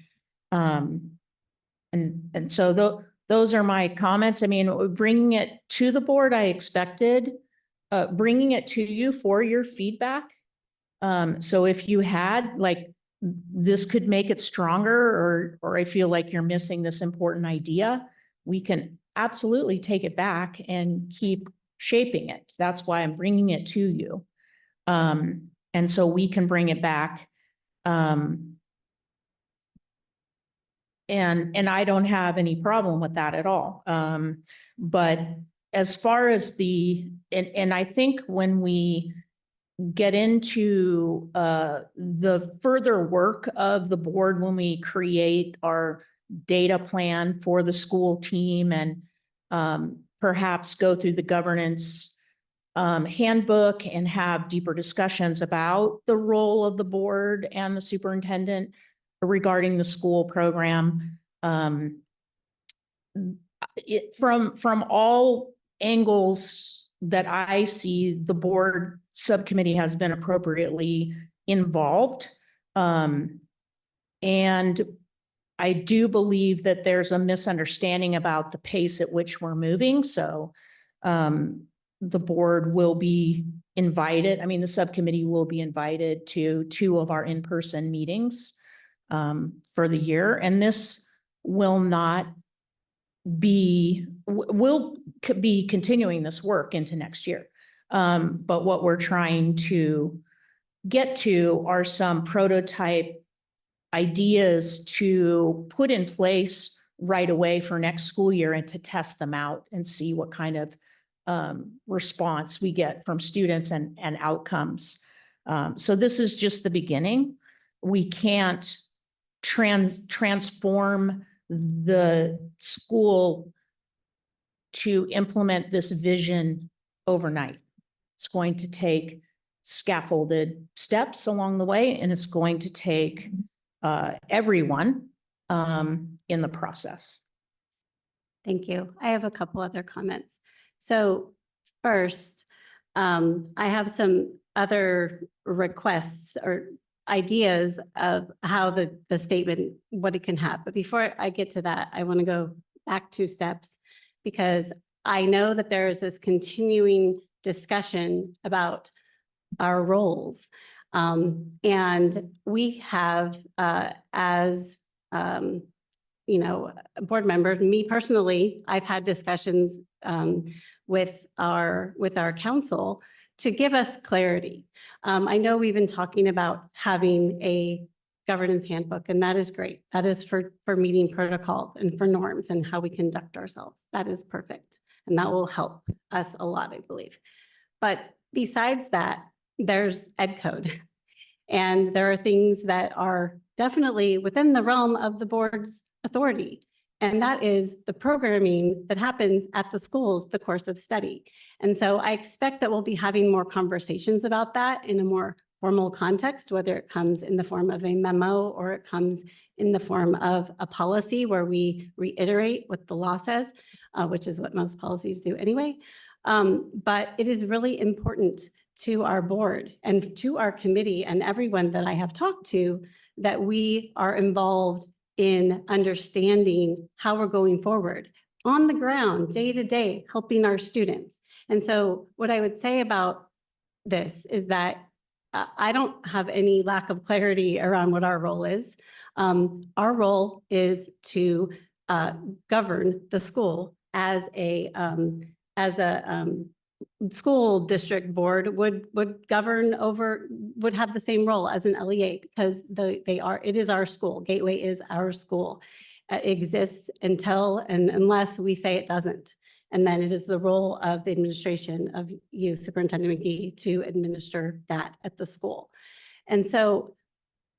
Speaker 6: so those are my comments. I mean, bringing it to the board, I expected, bringing it to you for your feedback. So if you had, like, this could make it stronger, or I feel like you're missing this important idea, we can absolutely take it back and keep shaping it. That's why I'm bringing it to you. And so we can bring it back. And I don't have any problem with that at all. But as far as and I think when we get into the further work of the board, when we create our data plan for the school team and perhaps go through the governance handbook and have deeper discussions about the role of the board and the superintendent regarding the school program. From all angles that I see, the board subcommittee has been appropriately involved. And I do believe that there's a misunderstanding about the pace at which we're moving. So the board will be invited. I mean, the subcommittee will be invited to 2 of our in-person meetings for the year. And this will not be, we'll be continuing this work into next year. But what we're trying to get to are some prototype ideas to put in place right away for next school year and to test them out and see what kind of response we get from students and outcomes. So this is just the beginning. We can't transform the school to implement this vision overnight. It's going to take scaffolded steps along the way, and it's going to take everyone in the process.
Speaker 1: Thank you. I have a couple other comments. So first, I have some other requests or ideas of how the statement, what it can have. But before I get to that, I want to go back 2 steps, because I know that there is this continuing discussion about our roles. And we have, as board members, me personally, I've had discussions with our council to give us clarity. I know we've been talking about having a governance handbook, and that is great. That is for meeting protocols and for norms and how we conduct ourselves. That is perfect. And that will help us a lot, I believe. But besides that, there's Ed Code. And there are things that are definitely within the realm of the board's authority. And that is the programming that happens at the schools, the course of study. And so I expect that we'll be having more conversations about that in a more formal context, whether it comes in the form of a memo or it comes in the form of a policy where we reiterate what the law says, which is what most policies do anyway. But it is really important to our board and to our committee and everyone that I have talked to that we are involved in understanding how we're going forward on the ground, day to day, helping our students. And so what I would say about this is that I don't have any lack of clarity around what our role is. Our role is to govern the school as a school district board would govern over, would have the same role as an LEA, because it is our school. Gateway is our school. It exists until and unless we say it doesn't. And then it is the role of the administration of you, Superintendent McGee, to administer that at the school. And so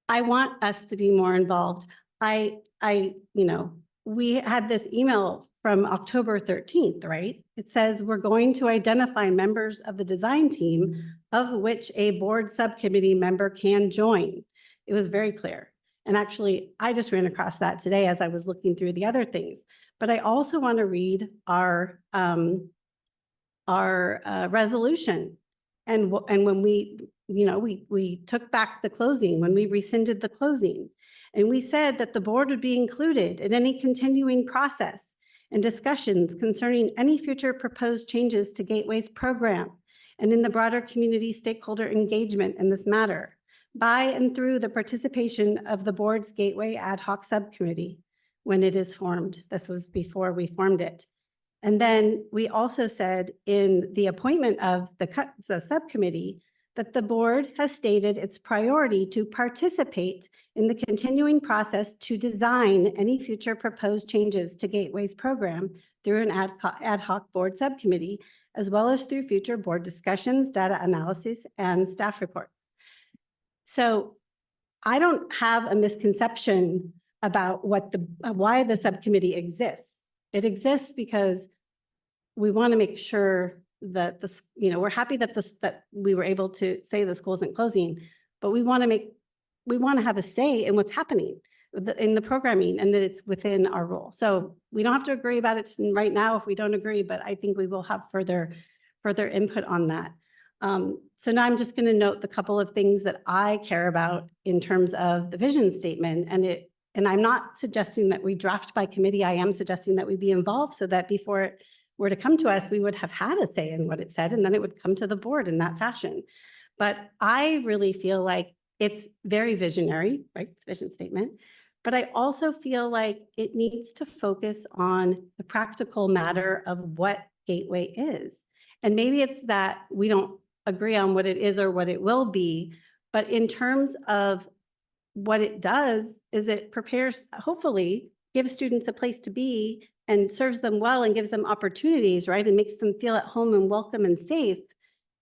Speaker 1: I want us to be more involved. We had this email from October 13th, right? It says we're going to identify members of the design team of which a board subcommittee member can join. It was very clear. And actually, I just ran across that today as I was looking through the other things. But I also want to read our resolution. And when we took back the closing, when we rescinded the closing, and we said that the board would be included in any continuing process and discussions concerning any future proposed changes to Gateway's program and in the broader community stakeholder engagement in this matter by and through the participation of the board's Gateway Ad Hoc Subcommittee when it is formed. This was before we formed it. And then we also said in the appointment of the subcommittee that the board has stated its priority to participate in the continuing process to design any future proposed changes to Gateway's program through an ad hoc board subcommittee, as well as through future board discussions, data analysis, and staff reports. So I don't have a misconception about why the subcommittee exists. It exists because we want to make sure that we're happy that that we were able to say the school isn't closing, but we want to have a say in what's happening in the programming and that it's within our role. So we don't have to agree about it right now if we don't agree, but I think we will have further input on that. So now I'm just going to note the couple of things that I care about in terms of the vision statement. And I'm not suggesting that we draft by committee. I am suggesting that we be involved so that before it were to come to us, we would have had a say in what it said, and then it would come to the board in that fashion. But I really feel like it's very visionary, right? It's vision statement. But I also feel like it needs to focus on the practical matter of what Gateway is. And maybe it's that we don't agree on what it is or what it will be, but in terms of what it does is it prepares, hopefully, gives students a place to be and serves them well and gives them opportunities, right? And makes them feel at home and welcome and safe.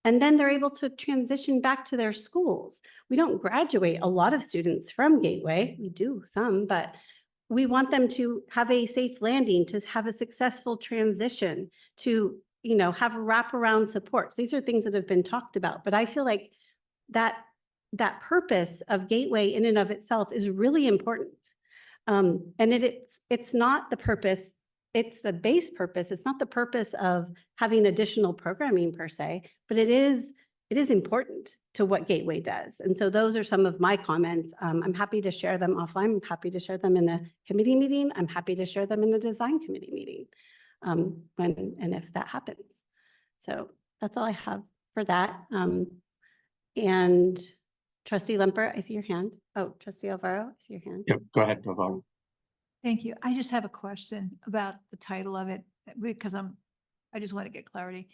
Speaker 1: And then they're able to transition back to their schools. We don't graduate a lot of students from Gateway. We do some, but we want them to have a safe landing, to have a successful transition, to have wraparound supports. These are things that have been talked about, but I feel like that purpose of Gateway in and of itself is really important. And it's not the purpose, it's the base purpose. It's not the purpose of having additional programming per se, but it is important to what Gateway does. And so those are some of my comments. I'm happy to share them offline. I'm happy to share them in a committee meeting. I'm happy to share them in a design committee meeting when and if that happens. So that's all I have for that. And Trustee Lemper, I see your hand. Oh, Trustee Alvaro, I see your hand.
Speaker 2: Yep, go ahead, Alvaro.
Speaker 11: Thank you. I just have a question about the title of it because I just want to get clarity.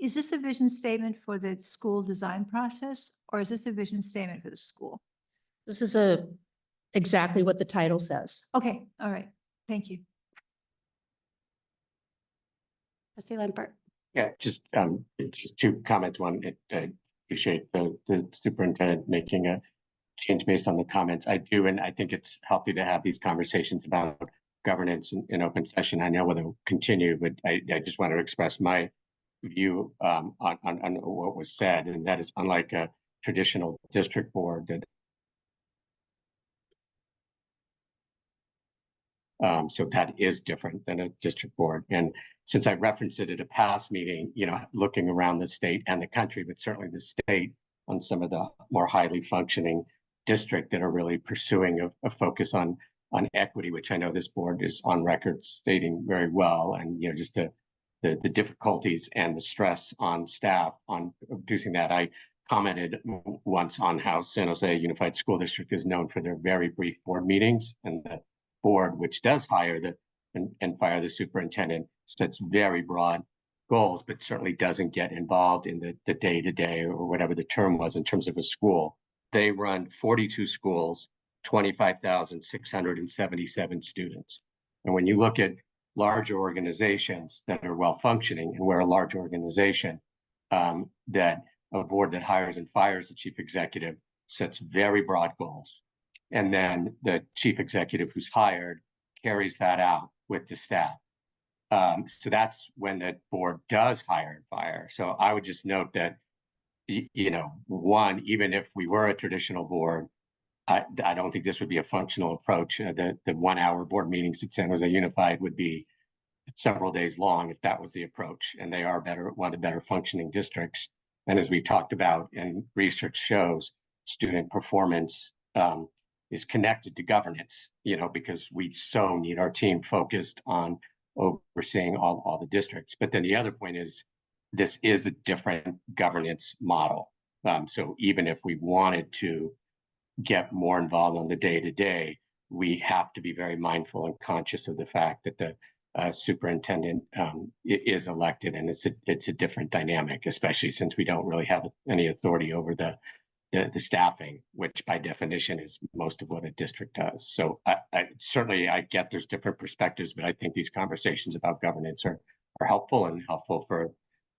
Speaker 11: Is this a vision statement for the school design process, or is this a vision statement for the school?
Speaker 6: This is exactly what the title says.
Speaker 11: Okay, all right. Thank you.
Speaker 1: Trustee Lemper.
Speaker 2: Yeah, just two comments. One, I appreciate the superintendent making a change based on the comments. I do, and I think it's healthy to have these conversations about governance in open session. I know whether we'll continue, but I just want to express my view on what was said, and that is unlike a traditional district board that so that is different than a district board. And since I referenced it at a past meeting, looking around the state and the country, but certainly the state on some of the more highly functioning district that are really pursuing a focus on equity, which I know this board is on record stating very well, and just the difficulties and the stress on staff on producing that. I commented once on how San Jose Unified School District is known for their very brief board meetings, and the board, which does hire and fire the superintendent, sets very broad goals, but certainly doesn't get involved in the day-to-day or whatever the term was in terms of a school. They run 42 schools, 25,677 students. And when you look at larger organizations that are well-functioning, and we're a large organization, that a board that hires and fires the chief executive sets very broad goals. And then the chief executive who's hired carries that out with the staff. So that's when the board does hire and fire. So I would just note that, one, even if we were a traditional board, I don't think this would be a functional approach. The 1 hour board meetings at San Jose Unified would be several days long if that was the approach. And they are one of the better functioning districts. And as we talked about and research shows, student performance is connected to governance, because we so need our team focused on overseeing all the districts. But then the other point is, this is a different governance model. So even if we wanted to get more involved on the day-to-day, we have to be very mindful and conscious of the fact that the superintendent is elected, and it's a different dynamic, especially since we don't really have any authority over the staffing, which by definition is most of what a district does. So I certainly get there's different perspectives, but I think these conversations about governance are helpful and helpful for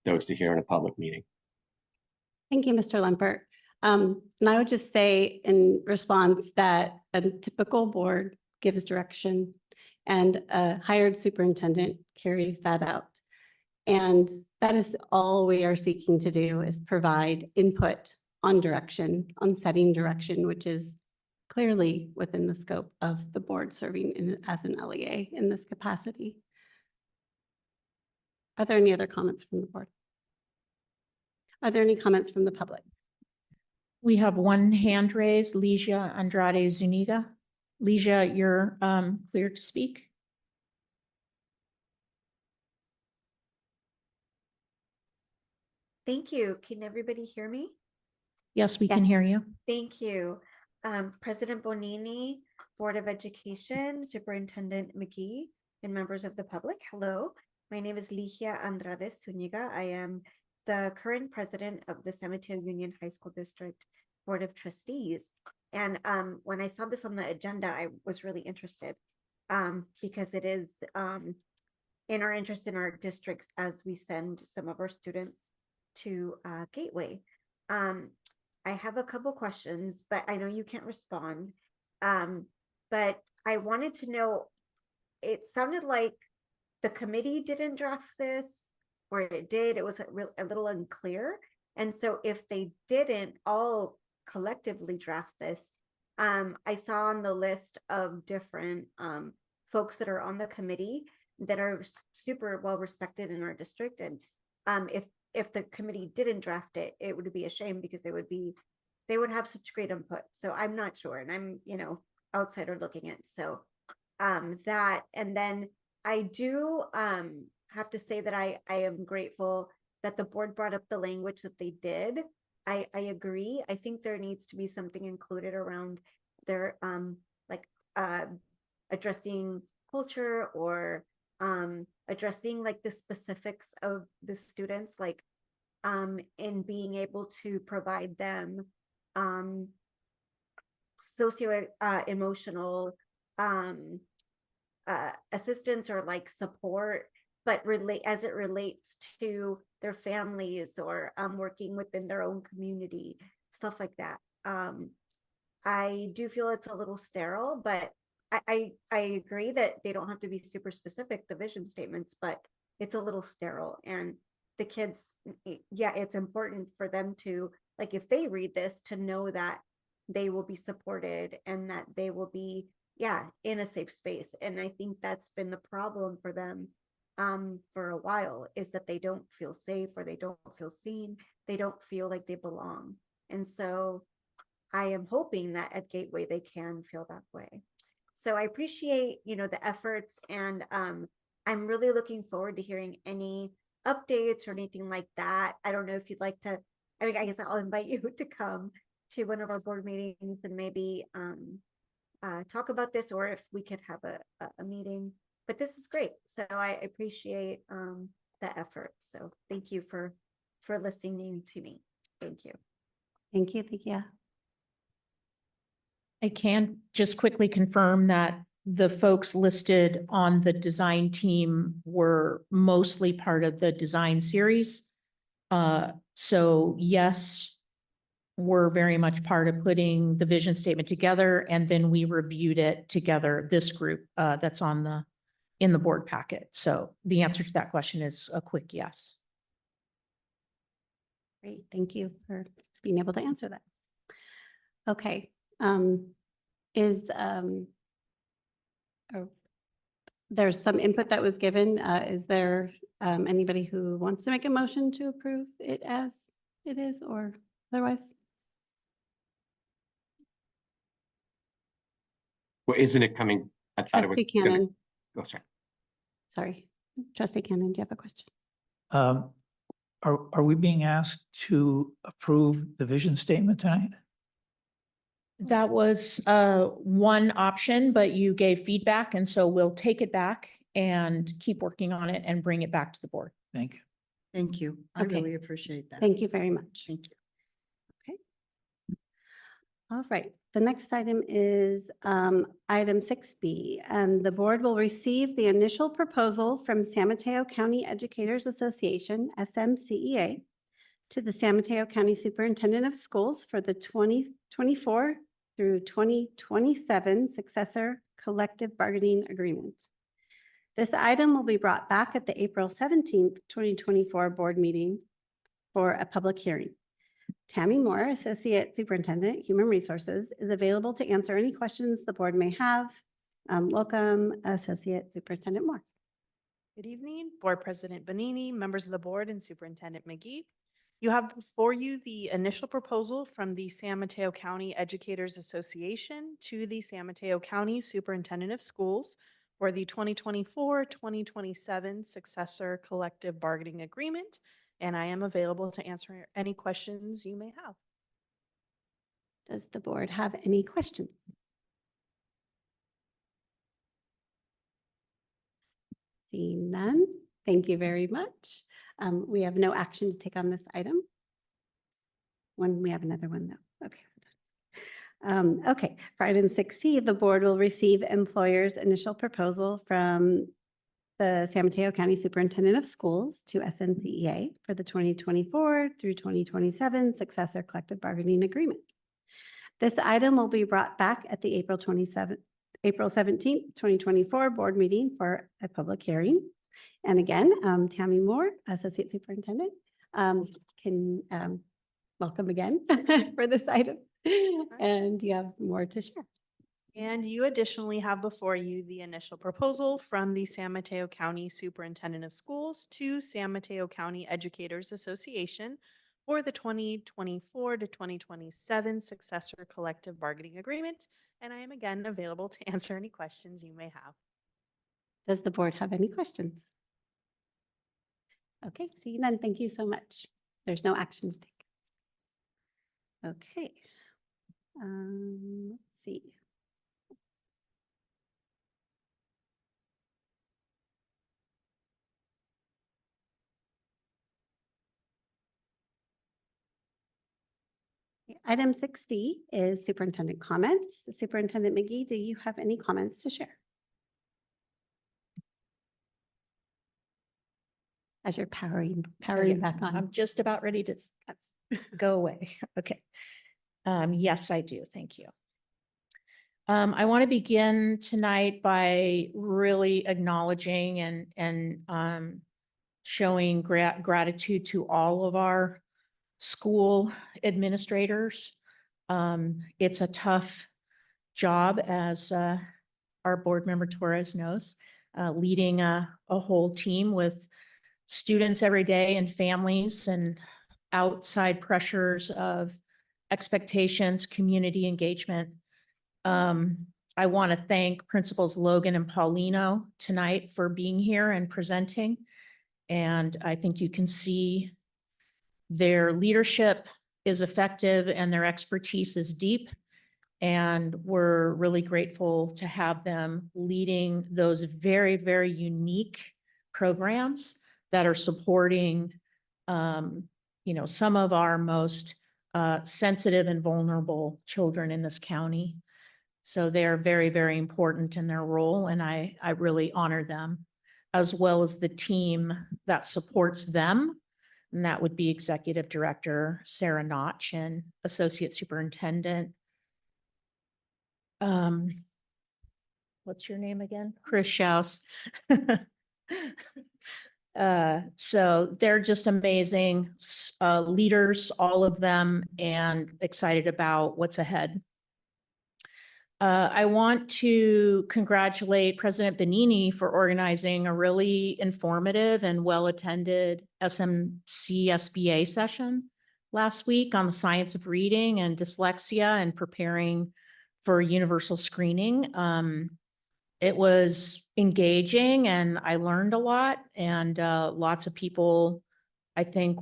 Speaker 2: those to hear in a public meeting.
Speaker 1: Thank you, Mr. Lempert. And I would just say in response that a typical board gives direction and a hired superintendent carries that out. And that is all we are seeking to do, is provide input on direction, on setting direction, which is clearly within the scope of the board serving as an LEA in this capacity. Are there any other comments from the board? Are there any comments from the public?
Speaker 6: We have one hand raised, Ligia Andrade Zuniga. Ligia, you're clear to speak.
Speaker 13: Thank you. Can everybody hear me?
Speaker 6: Yes, we can hear you.
Speaker 13: Thank you. President Bonini, Board of Education, Superintendent McGee, and members of the public. Hello, my name is Ligia Andrade Zuniga. I am the current president of the San Mateo Union High School District Board of Trustees. And when I saw this on the agenda, I was really interested because it is in our interest in our districts as we send some of our students to Gateway. I have a couple questions, but I know you can't respond. But I wanted to know, it sounded like the committee didn't draft this, or it did, it was a little unclear. And so if they didn't all collectively draft this, I saw on the list of different folks that are on the committee that are super well respected in our district. And if the committee didn't draft it, it would be a shame because they would have such great input. So I'm not sure, and I'm, outsider looking in. So that, and then I do have to say that I am grateful that the board brought up the language that they did. I agree. I think there needs to be something included around their addressing culture, or addressing like the specifics of the students, like in being able to provide them socio emotional assistance or like support, but as it relates to their families or working within their own community, stuff like that. I do feel it's a little sterile, but I agree that they don't have to be super specific, the vision statements, but it's a little sterile. And the kids, yeah, it's important for them to, like, if they read this, to know that they will be supported and that they will be, yeah, in a safe space. And I think that's been the problem for them for a while, is that they don't feel safe, or they don't feel seen. They don't feel like they belong. And so I am hoping that at Gateway they can feel that way. So I appreciate, the efforts, and I'm really looking forward to hearing any updates or anything like that. I don't know if you'd like to, I mean, I guess I'll invite you to come to one of our board meetings and maybe talk about this, or if we could have a meeting. But this is great. So I appreciate the effort. So thank you for listening to me. Thank you.
Speaker 1: Thank you. Thank you.
Speaker 6: I can just quickly confirm that the folks listed on the design team were mostly part of the design series. So yes, we're very much part of putting the vision statement together, and then we reviewed it together, this group that's in the board packet. So the answer to that question is a quick yes.
Speaker 1: Great. Thank you for being able to answer that. Okay. There's some input that was given. Is there anybody who wants to make a motion to approve it as it is, or otherwise?
Speaker 2: Well, isn't it coming? I thought it was
Speaker 1: Trustee
Speaker 2: gonna-
Speaker 1: Cannon.
Speaker 2: Oh, sorry.
Speaker 1: Sorry, trustee Cannon, do you have a question?
Speaker 8: Are we being asked to approve the vision statement tonight?
Speaker 6: That was one option, but you gave feedback, and so we'll take it back and keep working on it and bring it back to the board.
Speaker 8: Thank you.
Speaker 7: Thank you. I
Speaker 1: Okay.
Speaker 7: really appreciate that.
Speaker 1: Thank you very much.
Speaker 7: Thank you.
Speaker 1: All right, the next item is item 6B, and the board will receive the initial proposal from San Mateo County Educators Association, SMCEA, to the San Mateo County Superintendent of Schools for the 2024 through 2027 successor collective bargaining agreement. This item will be brought back at the April 17th, 2024 board meeting for a public hearing. Tammy Moore, Associate Superintendent, Human Resources, is available to answer any questions the board may have. Welcome, Associate Superintendent Moore.
Speaker 14: Good evening, Board President Bonini, members of the board, and Superintendent McGee. You have before you the initial proposal from the San Mateo County Educators Association to the San Mateo County Superintendent of Schools for the 2024-2027 successor collective bargaining agreement, and I am available to answer any questions you may have.
Speaker 1: Does the board have any questions? Seeing none, thank you very much. We have no action to take on this item. When we have another one though, okay. Okay, for item 6C, the board will receive employer's initial proposal from the San Mateo County Superintendent of Schools to SMCEA for the 2024 through 2027 successor collective bargaining agreement. This item will be brought back at the April 17th, 2024 board meeting for a public hearing. And again, Tammy Moore, Associate Superintendent, can welcome again for this item. And you have more to share.
Speaker 14: And you additionally have before you the initial proposal from the San Mateo County Superintendent of Schools to San Mateo County Educators Association for the 2024 to 2027 successor collective bargaining agreement. And I am again available to answer any questions you may have.
Speaker 1: Does the board have any questions? Okay, seeing none, thank you so much. There's no action to take. Okay. Let's see. Item 6D is superintendent comments. Superintendent McGee, do you have any comments to share? As you're powering back on.
Speaker 6: I'm just about ready to go away. Okay. Yes, I do. Thank you. I want to begin tonight by really acknowledging and showing gratitude to all of our school administrators. It's a tough job, as our board member Torres knows, leading a whole team with students every day and families and outside pressures of expectations, community engagement. I want to thank Principals Logan and Paulino tonight for being here and presenting. And I think you can see their leadership is effective and their expertise is deep. And we're really grateful to have them leading those very, very unique programs that are supporting, some of our most sensitive and vulnerable children in this county. So they're very, very important in their role, and I really honor them, as well as the team that supports them. And that would be Executive Director Sarah Notch and Associate Superintendent. What's your name again? Chris Schaus. So they're just amazing leaders, all of them, and excited about what's ahead. I want to congratulate President Bonini for organizing a really informative and well-attended SMC SBA session last week on the science of reading and dyslexia and preparing for universal screening. it was engaging and I learned a lot, and lots of people I think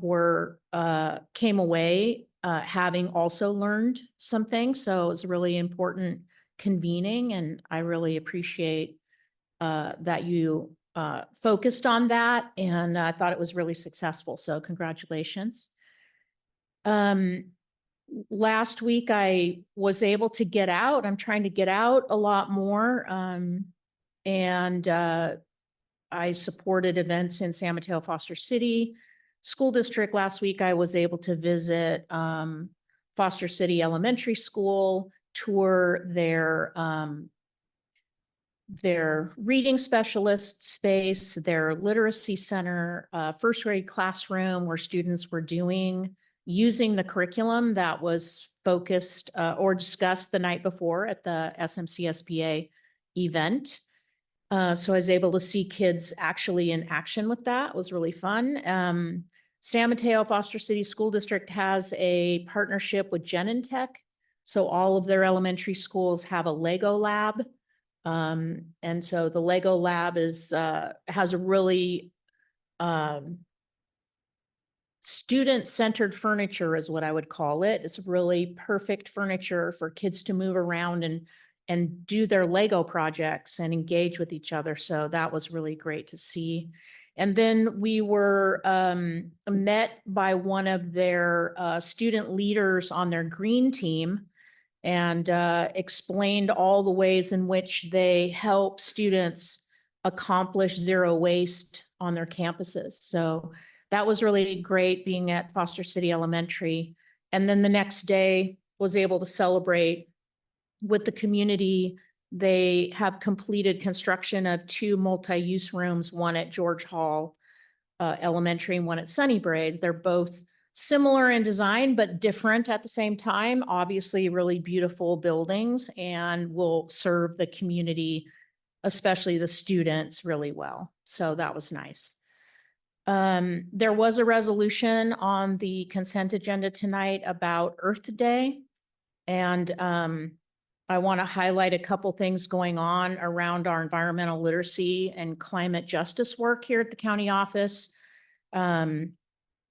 Speaker 6: came away having also learned some things. So it was really important convening, and I really appreciate that you focused on that, and I thought it was really successful. So congratulations. Last week I was able to get out. I'm trying to get out a lot more. And I supported events in San Mateo Foster City School District. Last week I was able to visit Foster City Elementary School, tour their reading specialist space, their literacy center, first grade classroom where students were using the curriculum that was focused or discussed the night before at the SMCSBA event. So I was able to see kids actually in action with that. It was really fun. San Mateo Foster City School District has a partnership with Genentech. So all of their elementary schools have a Lego lab. And so the Lego lab has a really student-centered furniture is what I would call it. It's really perfect furniture for kids to move around and do their Lego projects and engage with each other. So that was really great to see. And then we were met by one of their student leaders on their green team, and explained all the ways in which they help students accomplish zero waste on their campuses. So that was really great being at Foster City Elementary. And then the next day was able to celebrate with the community. They have completed construction of 2 multi-use rooms, one at George Hall Elementary and one at Sunnybraids. They're both similar in design, but different at the same time. Obviously, really beautiful buildings, and will serve the community, especially the students, really well. So that was nice. There was a resolution on the consent agenda tonight about Earth Day. And I want to highlight a couple things going on around our environmental literacy and climate justice work here at the county office.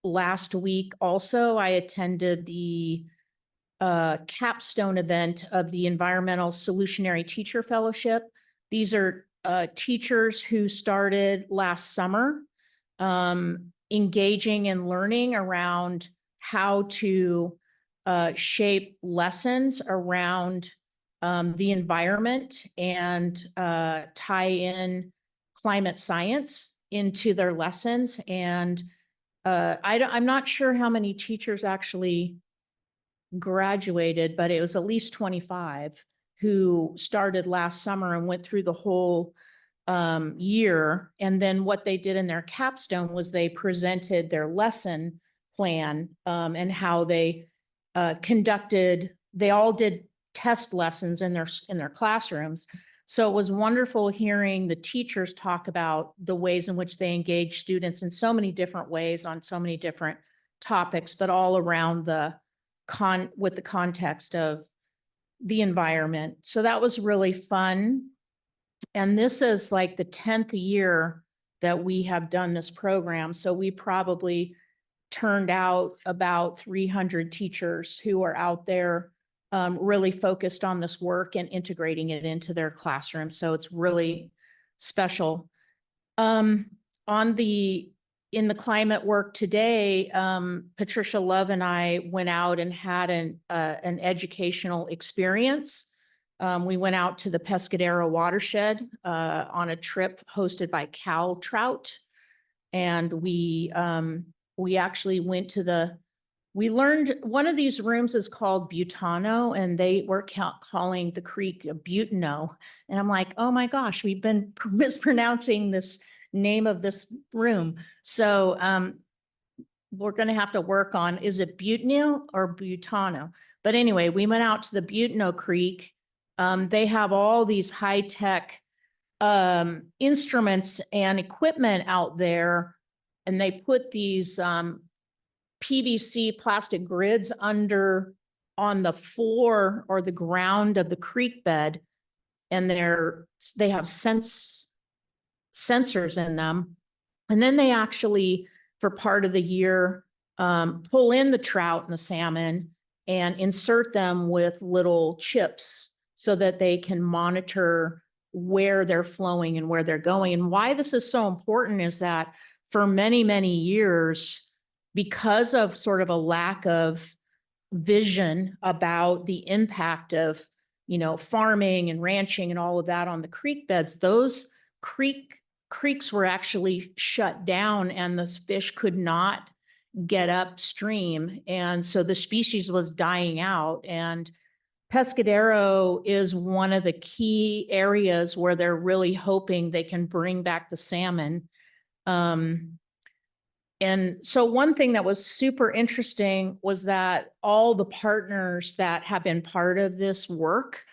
Speaker 6: Last week also, I attended the capstone event of the Environmental Solutionary Teacher Fellowship. These are teachers who started last summer, engaging and learning around how to shape lessons around the environment and tie in climate science into their lessons. And I'm not sure how many teachers actually graduated, but it was at least 25 who started last summer and went through the whole year. And then what they did in their capstone was they presented their lesson plan and how they they all did test lessons in their classrooms. So it was wonderful hearing the teachers talk about the ways in which they engage students in so many different ways on so many different topics, but all around with the context of the environment. So that was really fun. And this is like the 10th year that we have done this program. So we probably turned out about 300 teachers who are out there really focused on this work and integrating it into their classroom. So it's really special. In the climate work today, Patricia Love and I went out and had an educational experience. We went out to the Pescadero watershed on a trip hosted by Cal Trout. And we actually went to we learned one of these rooms is called Butano, and they were calling the creek Butano. And I'm like, oh my gosh, we've been mispronouncing this name of this room. So we're going to have to work on, is it Butano or Butano? But anyway, we went out to the Butano Creek. They have all these high-tech instruments and equipment out there, and they put these PVC plastic grids on the floor or the ground of the creek bed. and they have sensors in them. And then they actually, for part of the year, pull in the trout and the salmon and insert them with little chips so that they can monitor where they're flowing and where they're going. And why this is so important is that for many, many years, because of sort of a lack of vision about the impact of, farming and ranching and all of that on the creek beds, those creeks were actually shut down and the fish could not get upstream. And so the species was dying out. And Pescadero is one of the key areas where they're really hoping they can bring back the salmon. And so one thing that was super interesting was that all the partners that have been part of this work,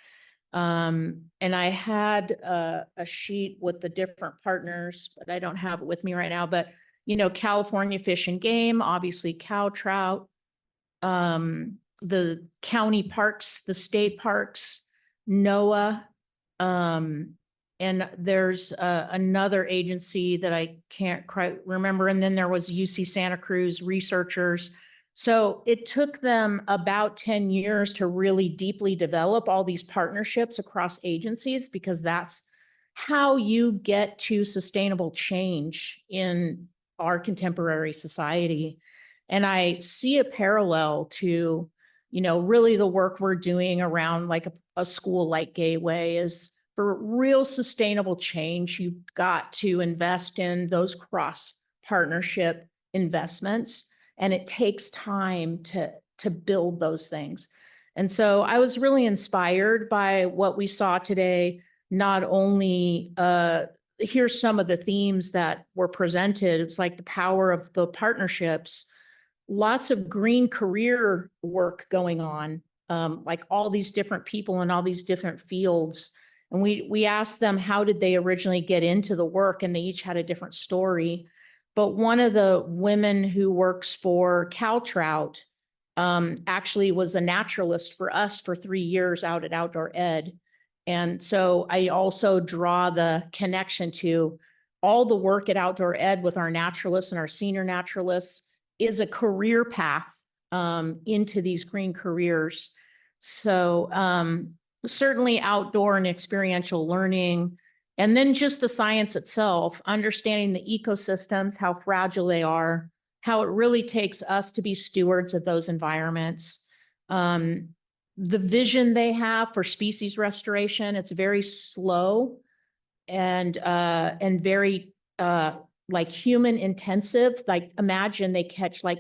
Speaker 6: and I had a sheet with the different partners, but I don't have it with me right now, but California Fish and Game, obviously cow trout, the county parks, the state parks, NOAA, and there's another agency that I can't quite remember. And then there was UC Santa Cruz researchers. So it took them about 10 years to really deeply develop all these partnerships across agencies, because that's how you get to sustainable change in our contemporary society. And I see a parallel to, really the work we're doing around like a school like Gateway is for real sustainable change. You've got to invest in those cross partnership investments, and it takes time to build those things. And so I was really inspired by what we saw today. Not only here's some of the themes that were presented. It's like the power of the partnerships, lots of green career work going on, like all these different people in all these different fields. And we asked them, how did they originally get into the work? And they each had a different story. But one of the women who works for CalTrout actually was a naturalist for us for 3 years out at Outdoor Ed. And so I also draw the connection to all the work at Outdoor Ed with our naturalists and our senior naturalists is a career path into these green careers. So certainly outdoor and experiential learning, and then just the science itself, understanding the ecosystems, how fragile they are, how it really takes us to be stewards of those environments. The vision they have for species restoration, it's very slow and very like human intensive. Like imagine they catch like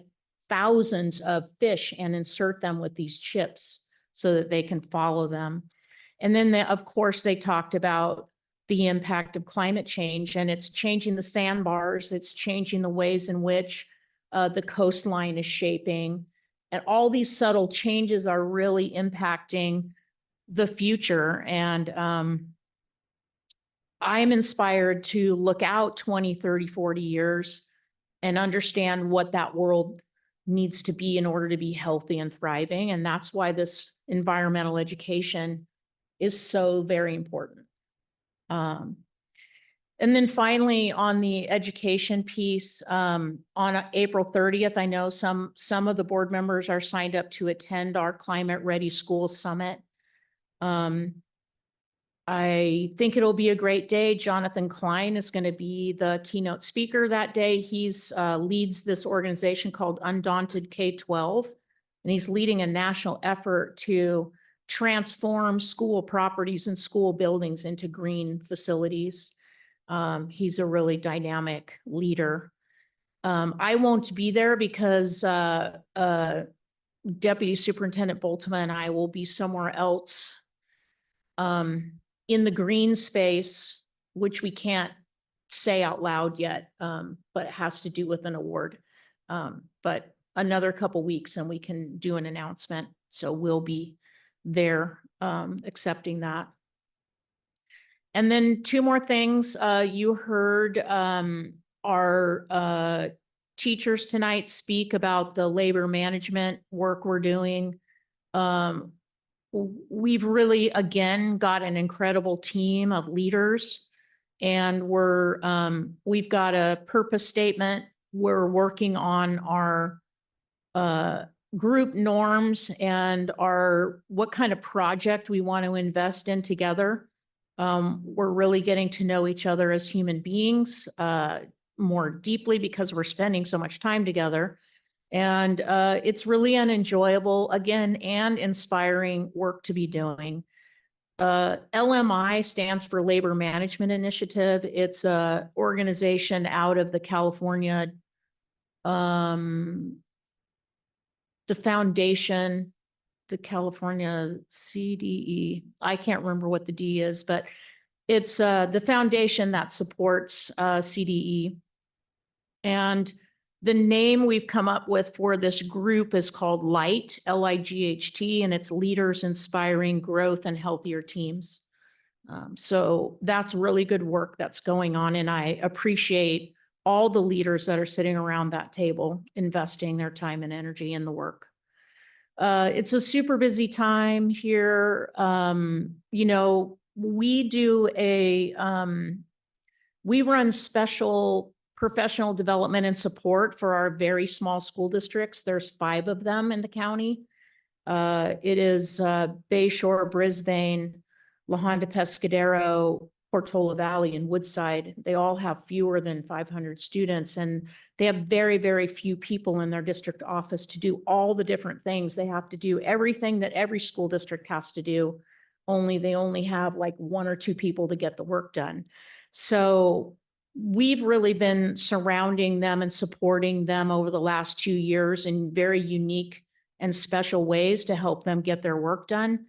Speaker 6: thousands of fish and insert them with these chips so that they can follow them. And then of course they talked about the impact of climate change, and it's changing the sandbars, it's changing the ways in which the coastline is shaping. And all these subtle changes are really impacting the future. And I'm inspired to look out 20, 30, 40 years and understand what that world needs to be in order to be healthy and thriving. And that's why this environmental education is so very important. And then finally, on the education piece, on April 30th, I know some of the board members are signed up to attend our Climate Ready Schools Summit. I think it'll be a great day. Jonathan Klein is going to be the keynote speaker that day. He's leads this organization called Undaunted K-12, and he's leading a national effort to transform school properties and school buildings into green facilities. He's a really dynamic leader. I won't be there because Deputy Superintendent Bultema and I will be somewhere else in the green space, which we can't say out loud yet, but it has to do with an award. But another couple weeks and we can do an announcement. So we'll be there accepting that. And then 2 more things. You heard our teachers tonight speak about the labor management work we're doing. we've really, again, got an incredible team of leaders. And we've got a purpose statement. We're working on our group norms and what kind of project we want to invest in together. We're really getting to know each other as human beings more deeply because we're spending so much time together. And it's really an enjoyable, again, and inspiring work to be doing. LMI stands for Labor Management Initiative. It's a organization out of the California, the foundation, the California CDE. I can't remember what the D is, but it's the foundation that supports CDE. And the name we've come up with for this group is called LIGHT, L-I-G-H-T, and it's Leaders Inspiring Growth and Healthier Teams. So that's really good work that's going on, and I appreciate all the leaders that are sitting around that table, investing their time and energy in the work. It's a super busy time here. You know, we run special professional development and support for our very small school districts. There's 5 of them in the county. It is Bayshore, Brisbane, La Honda, Pescadero, Portola Valley, and Woodside. They all have fewer than 500 students, and they have very, very few people in their district office to do all the different things. They have to do everything that every school district has to do, they only have like 1 or 2 people to get the work done. So we've really been surrounding them and supporting them over the last 2 years in very unique and special ways to help them get their work done.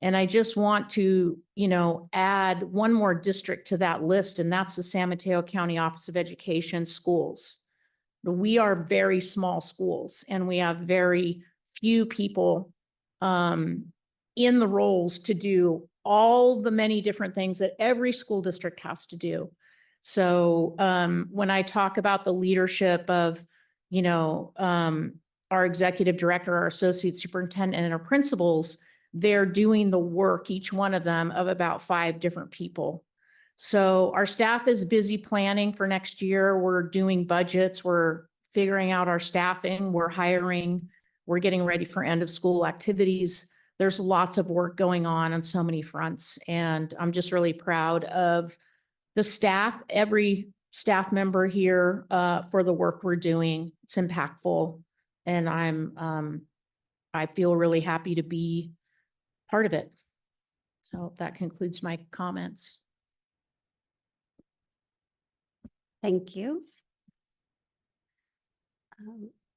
Speaker 6: And I just want to, you know, add one more district to that list, and that's the San Mateo County Office of Education schools. We are very small schools, and we have very few people in the roles to do all the many different things that every school district has to do. So when I talk about the leadership of, you know, our executive director, our associate superintendent, and our principals, they're doing the work, each one of them, of about 5 different people. So our staff is busy planning for next year. We're doing budgets. We're figuring out our staffing. We're hiring. We're getting ready for end of school activities. There's lots of work going on so many fronts. And I'm just really proud of the staff, every staff member here for the work we're doing. It's impactful. And I feel really happy to be part of it. So that concludes my comments.
Speaker 1: Thank you.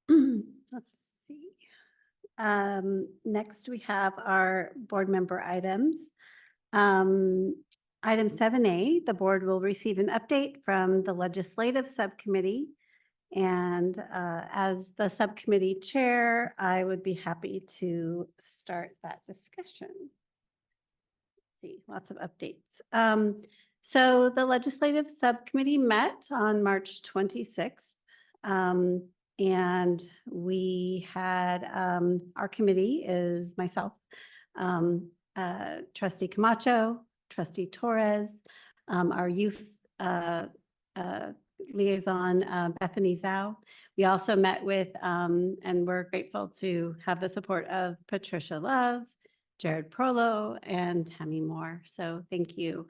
Speaker 1: Let's see. Next, we have our board member items. Item 7A, the board will receive an update from the legislative subcommittee. And as the subcommittee chair, I would be happy to start that discussion. Let's see, lots of updates. So the legislative subcommittee met on March 26th. And we had, our committee is myself, Trustee Camacho, Trustee Torres, our youth liaison, Bethany Zhao. We also met with, and we're grateful to have the support of Patricia Love, Jared Prolo, and Tammy Moore. So thank you.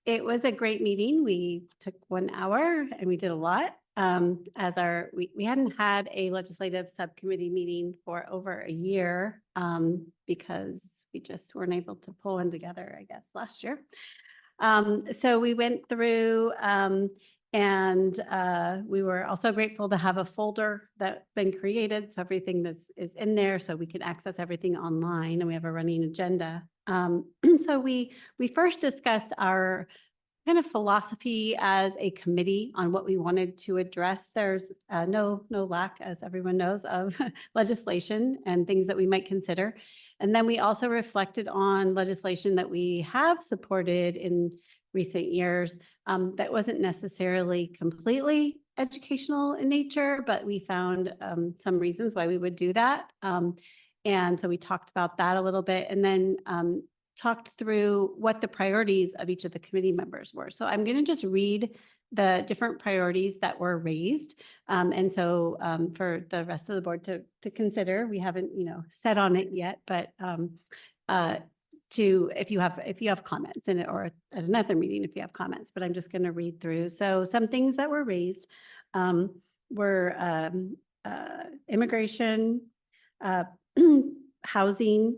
Speaker 1: It was a great meeting. We took 1 hour and we did a lot. We hadn't had a legislative subcommittee meeting for over a year because we just weren't able to pull one together, I guess, last year. So we went through and we were also grateful to have a folder that's been created. So everything is in there so we can access everything online, and we have a running agenda. So we first discussed our kind of philosophy as a committee on what we wanted to address. There's no lack, as everyone knows, of legislation and things that we might consider. And then we also reflected on legislation that we have supported in recent years that wasn't necessarily completely educational in nature, but we found some reasons why we would do that. And so we talked about that a little bit and then talked through what the priorities of each of the committee members were. So I'm going to just read the different priorities that were raised. And so for the rest of the board to consider, we haven't, set on it yet, but if you have comments in it, or at another meeting, if you have comments, but I'm just going to read through. So some things that were raised were immigration, housing,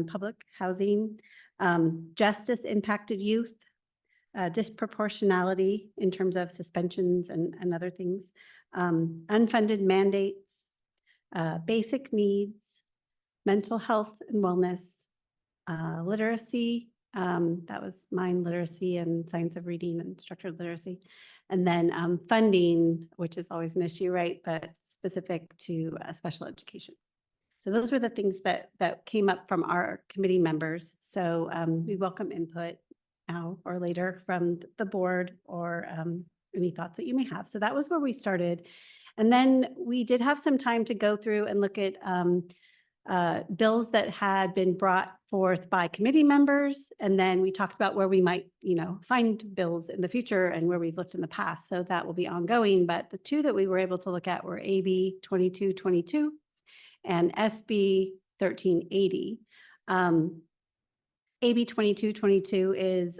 Speaker 1: public housing, justice impacted youth, disproportionality in terms of suspensions and other things, unfunded mandates, basic needs, mental health and wellness, literacy, that was mine, literacy and science of reading and structured literacy. And then funding, which is always an issue, right? But specific to special education. So those were the things that came up from our committee members. So we welcome input now or later from the board or any thoughts that you may have. So that was where we started. And then we did have some time to go through and look at bills that had been brought forth by committee members. And then we talked about where we might, find bills in the future and where we've looked in the past. So that will be ongoing. But the two that we were able to look at were AB 2222 and SB 1380. AB 2222 is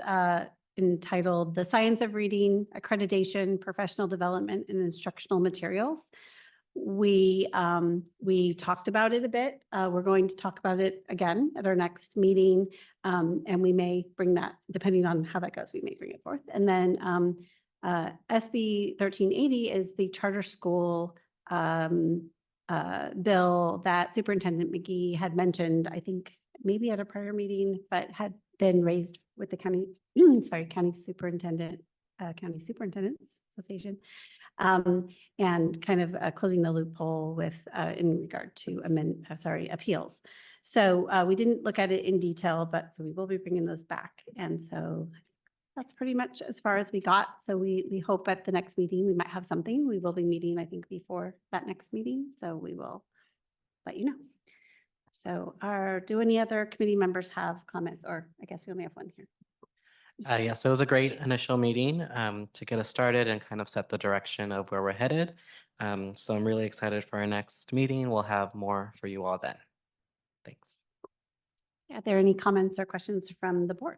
Speaker 1: entitled The Science of Reading, Accreditation, Professional Development, and Instructional Materials. We talked about it a bit. We're going to talk about it again at our next meeting. And we may bring that, depending on how that goes, we may bring it forth. And then SB 1380 is the charter school bill that Superintendent McGee had mentioned, I think maybe at a prior meeting, but had been raised with the county, County Superintendents Association, and kind of closing the loophole with in regard to appeals. So we didn't look at it in detail, but so we will be bringing those back. And so that's pretty much as far as we got. So we hope at the next meeting, we might have something. We will be meeting, I think, before that next meeting. So we will let you know. So do any other committee members have comments? Or I guess we only have one here.
Speaker 12: Yes, it was a great initial meeting to get us started and kind of set the direction of where we're headed. So I'm really excited for our next meeting. We'll have more for you all then. Thanks.
Speaker 1: Are there any comments or questions from the board?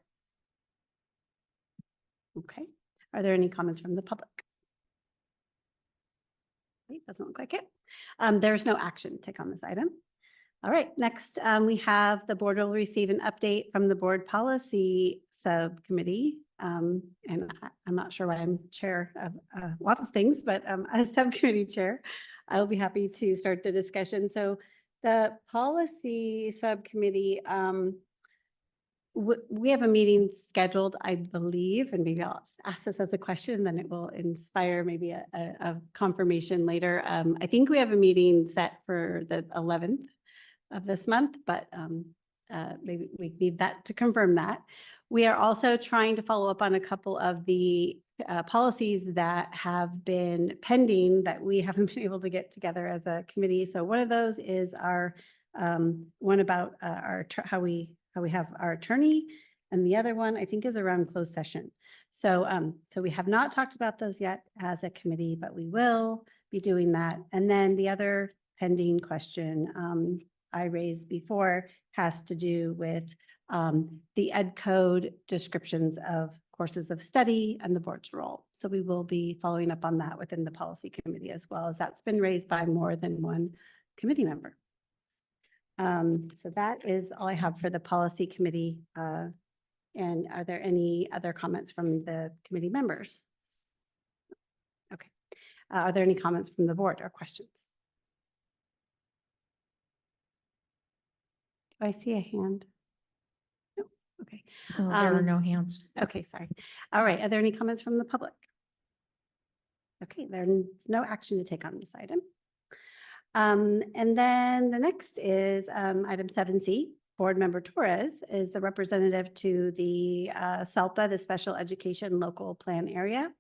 Speaker 1: Okay. Are there any comments from the public? It doesn't look like it. There's no action to take on this item. All right, next we have the board will receive an update from the board policy subcommittee. And I'm not sure why I'm chair of a lot of things, but as subcommittee chair, I'll be happy to start the discussion. So the policy subcommittee, we have a meeting scheduled, I believe, and maybe I'll just ask this as a question, then it will inspire maybe a confirmation later. I think we have a meeting set for the 11th of this month, but maybe we need that to confirm that. We are also trying to follow up on a couple of the policies that have been pending that we haven't been able to get together as a committee. So one of those is our one about how we have our attorney, and the other one I think is around closed session. So so we have not talked about those yet as a committee, but we will be doing that. And then the other pending question I raised before has to do with the ed code descriptions of courses of study and the board's role. So we will be following up on that within the policy committee as well, as that's been raised by more than one committee member. So that is all I have for the policy committee. And are there any other comments from the committee members? Okay. Are there any comments from the board or questions? Do I see a hand? No. Okay.
Speaker 6: There are no hands.
Speaker 1: Okay, sorry. All right. Are there any comments from the public? Okay, there's no action to take on this item. And then the next is item 7C. Board Member Torres is the representative to the SELPA, the Special Education Local Plan Area,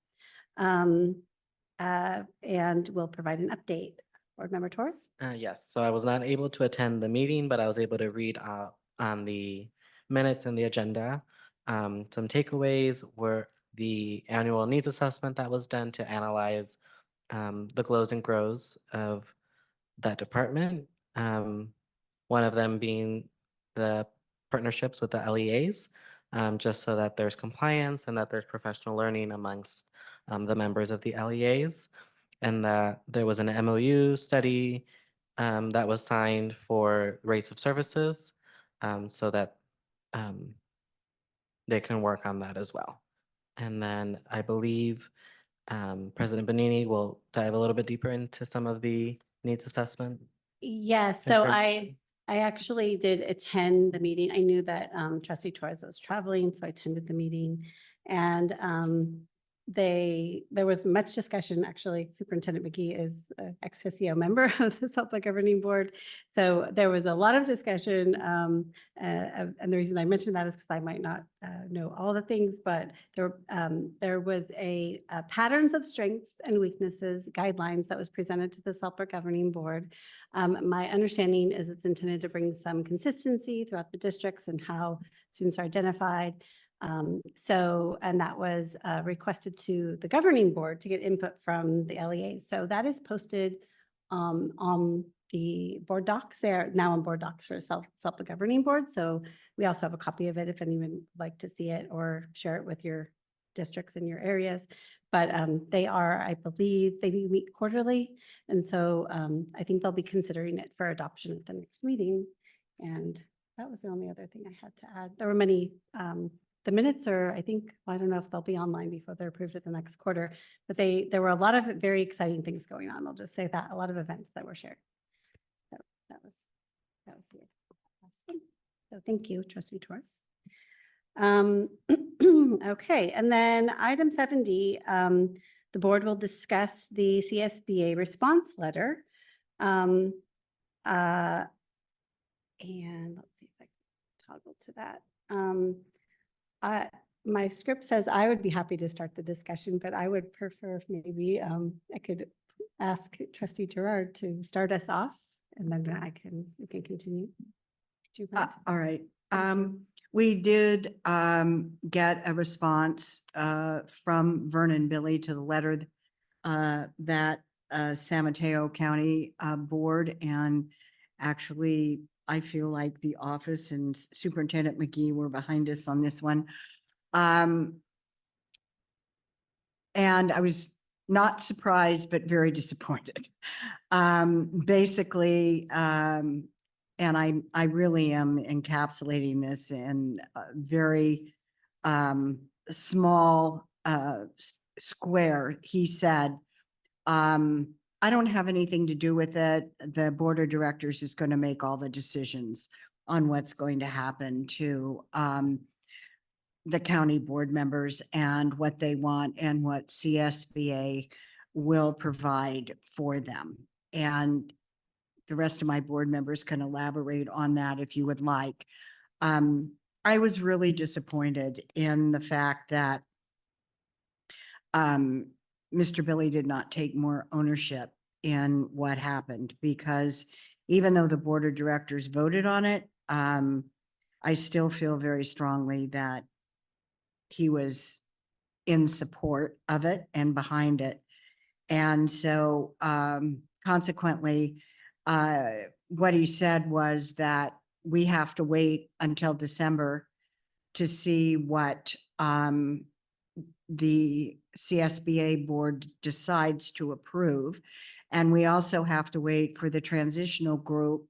Speaker 1: and will provide an update Board Member Torres?
Speaker 12: Yes, so I was not able to attend the meeting, but I was able to read on the minutes and the agenda. Some takeaways were the annual needs assessment that was done to analyze the glows and grows of that department. One of them being the partnerships with the LEAs, just so that there's compliance and that there's professional learning amongst the members of the LEAs. And that there was an MOU study that was signed for rates of services, so that they can work on that as well. And then I believe President Benini will dive a little bit deeper into some of the needs assessment.
Speaker 1: Yes, so
Speaker 12: information.
Speaker 1: I actually did attend the meeting. I knew that trustee Torres was traveling, so I attended the meeting. And there was much discussion, actually. Superintendent McGee is an ex officio member of the Salt Governing Board. So there was a lot of discussion. And the reason I mentioned that is because I might not know all the things, but there was a patterns of strengths and weaknesses guidelines that was presented to the Salt Governing Board. My understanding is it's intended to bring some consistency throughout the districts and how students are identified. And that was requested to the governing board to get input from the LEA. So that is posted on the board docs. They're now on board docs for self-governing board. So we also have a copy of it if anyone would like to see it or share it with your districts in your areas. But they are, I believe, they meet quarterly. And so I think they'll be considering it for adoption at the next meeting. And that was the only other thing I had to add. There were many, the minutes are, I think, I don't know if they'll be online before they're approved at the next quarter, but there were a lot of very exciting things going on. I'll just say that, a lot of events that were shared. So that was it. Awesome. So thank you, trustee Torres. Okay, and then item 7D, the board will discuss the CSBA response letter. And let's see if I can toggle to that. My script says I would be happy to start the discussion, but I would prefer if maybe I could ask trustee Gerard to start us off, and then we can continue. Do you mind?
Speaker 7: All right. We did get a response from Vernon Billy to the letter that San Mateo County Board, and actually I feel like the office and Superintendent McGee were behind us on this one. And I was not surprised, but very disappointed. Basically, and I really am encapsulating this in a very small square. He said, I don't have anything to do with it. The board of directors is going to make all the decisions on what's going to happen to the county board members and what they want and what CSBA will provide for them. And the rest of my board members can elaborate on that if you would like. I was really disappointed in the fact that Mr. Billy did not take more ownership in what happened, because even though the board of directors voted on it, I still feel very strongly that he was in support of it and behind it. And so consequently, what he said was that we have to wait until December to see what the CSBA board decides to approve. And we also have to wait for the transitional group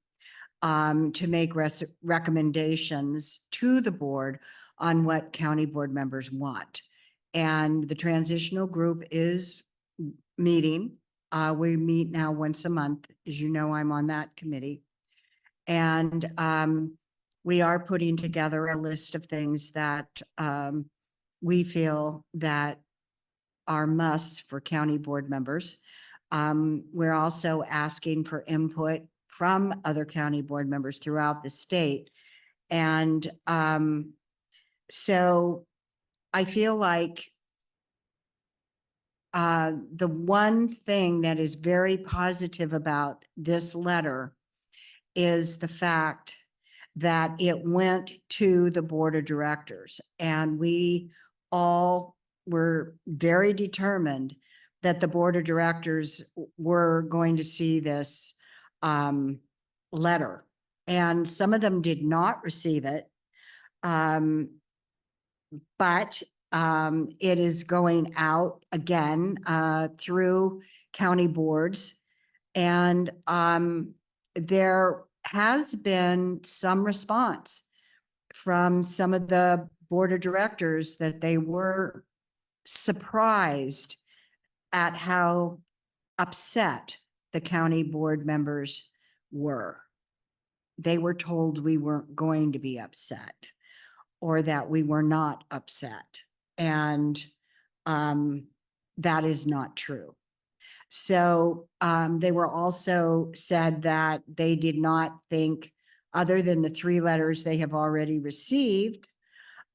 Speaker 7: to make recommendations to the board on what county board members want. And the transitional group is meeting. We meet now once a month. As you know, I'm on that committee. And we are putting together a list of things that we feel that are musts for county board members. We're also asking for input from other county board members throughout the state. And so I feel like the one thing that is very positive about this letter is the fact that it went to the board of directors, and we all were very determined that the board of directors were going to see this letter. And some of them did not receive it. But it is going out again through county boards. And there has been some response from some of the board of directors that they were surprised at how upset the county board members were. They were told we weren't going to be upset, or that we were not upset. And that is not true. So they were also said that they did not think, other than the 3 letters they have already received,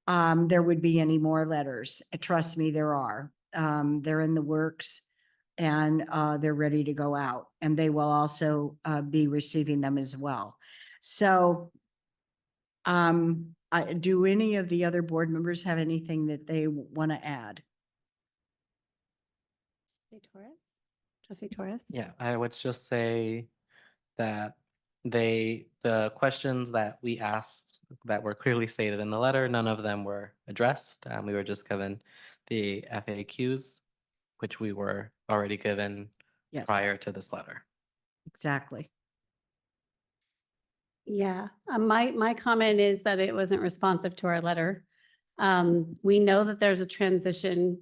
Speaker 7: there would be any more letters. Trust me, there are. They're in the works, and they're ready to go out, and they will also be receiving them as well. So do any of the other board members have anything that they want to add?
Speaker 1: Trustee Torres?
Speaker 12: Yeah, I would just say that the questions that we asked that were clearly stated in the letter, none of them were addressed. We were just given the FAQs, which we were already given
Speaker 7: Yes,
Speaker 12: prior to this letter.
Speaker 7: exactly.
Speaker 1: Yeah, my comment is that it wasn't responsive to our letter. We know that there's a transition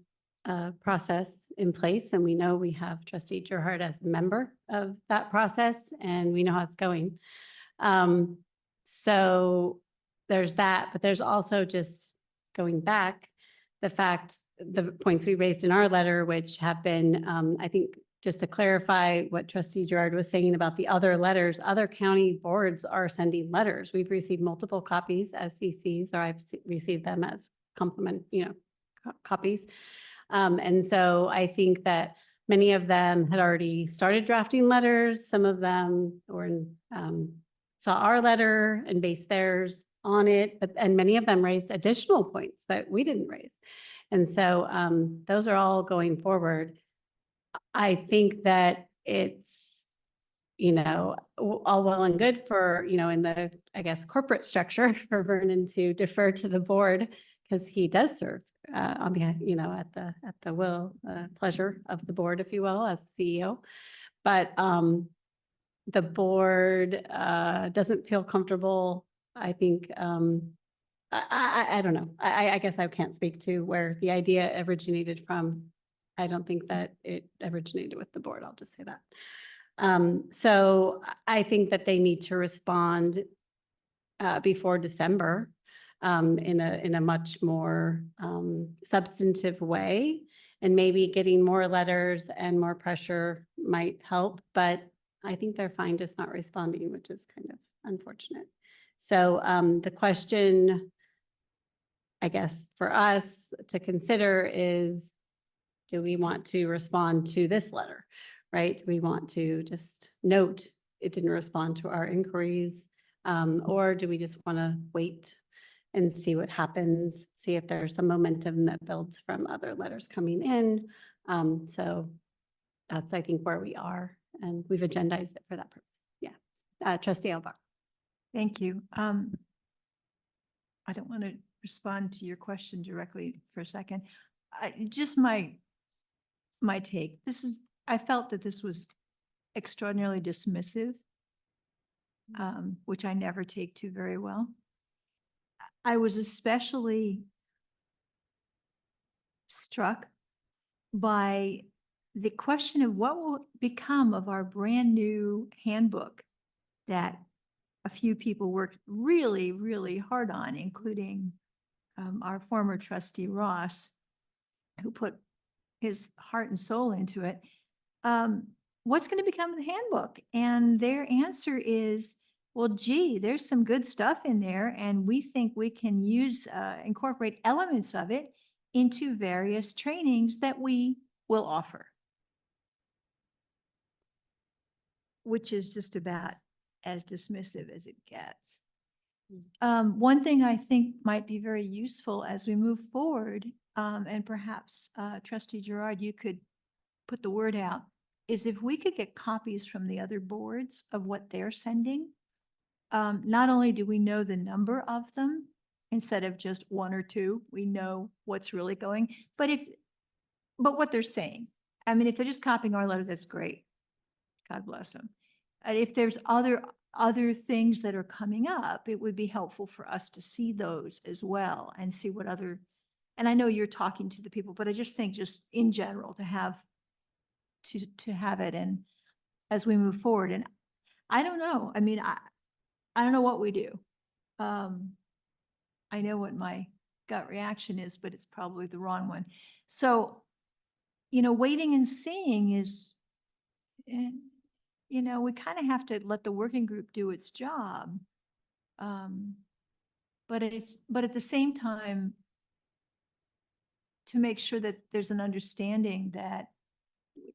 Speaker 1: process in place, and we know we have trustee Gerhard as a member of that process, and we know how it's going. So there's that, but there's also, just going back, the points we raised in our letter, which have been, I think, just to clarify what trustee Gerard was saying about the other letters, other county boards are sending letters. We've received multiple copies as CCs, or I've received them as copies. And so I think that many of them had already started drafting letters. Some of them saw our letter and based theirs on it, and many of them raised additional points that we didn't raise. And so those are all going forward. I think that it's, all well and good for, in the, I guess, corporate structure for Vernon to defer to the board, because he does serve on behalf, at the will, pleasure of the board, if you will, as CEO. But the board doesn't feel comfortable. I think, I don't know. I guess I can't speak to where the idea originated from. I don't think that it originated with the board. I'll just say that. So I think that they need to respond before December in a much more substantive way, and maybe getting more letters and more pressure might help. But I think they're fine just not responding, which is kind of unfortunate. So the question, I guess, for us to consider is, do we want to respond to this letter, right? Do we want to just note it didn't respond to our inquiries? Or do we just want to wait and see what happens, see if there's some momentum that builds from other letters coming in? So that's, I think, where we are, and we've agendized it for that purpose. Yeah. Trustee Alvar.
Speaker 11: Thank you. I don't want to respond to your question directly for a second. Just my take. I felt that this was extraordinarily dismissive, which I never take to very well. I was especially struck by the question of what will become of our brand new handbook that a few people worked really, really hard on, including our former trustee Ross, who put his heart and soul into it. What's going to become of the handbook? And their answer is, well, gee, there's some good stuff in there, and we think we can incorporate elements of it into various trainings that we will offer. Which is just about as dismissive as it gets. One thing I think might be very useful as we move forward, and perhaps Trustee Gerard, you could put the word out, is if we could get copies from the other boards of what they're sending. Not only do we know the number of them, instead of just one or two, we know what's really going, but what they're saying. I mean, if they're just copying our letter, that's great. God bless them. And if there's other things that are coming up, it would be helpful for us to see those as well and see what other, and I know you're talking to the people, but I just think just in general to have it and as we move forward. And I don't know, I mean, I don't know what we do. I know what my gut reaction is, but it's probably the wrong one. So, waiting and seeing is, we kind of have to let the working group do its job. But at the same time, to make sure that there's an understanding that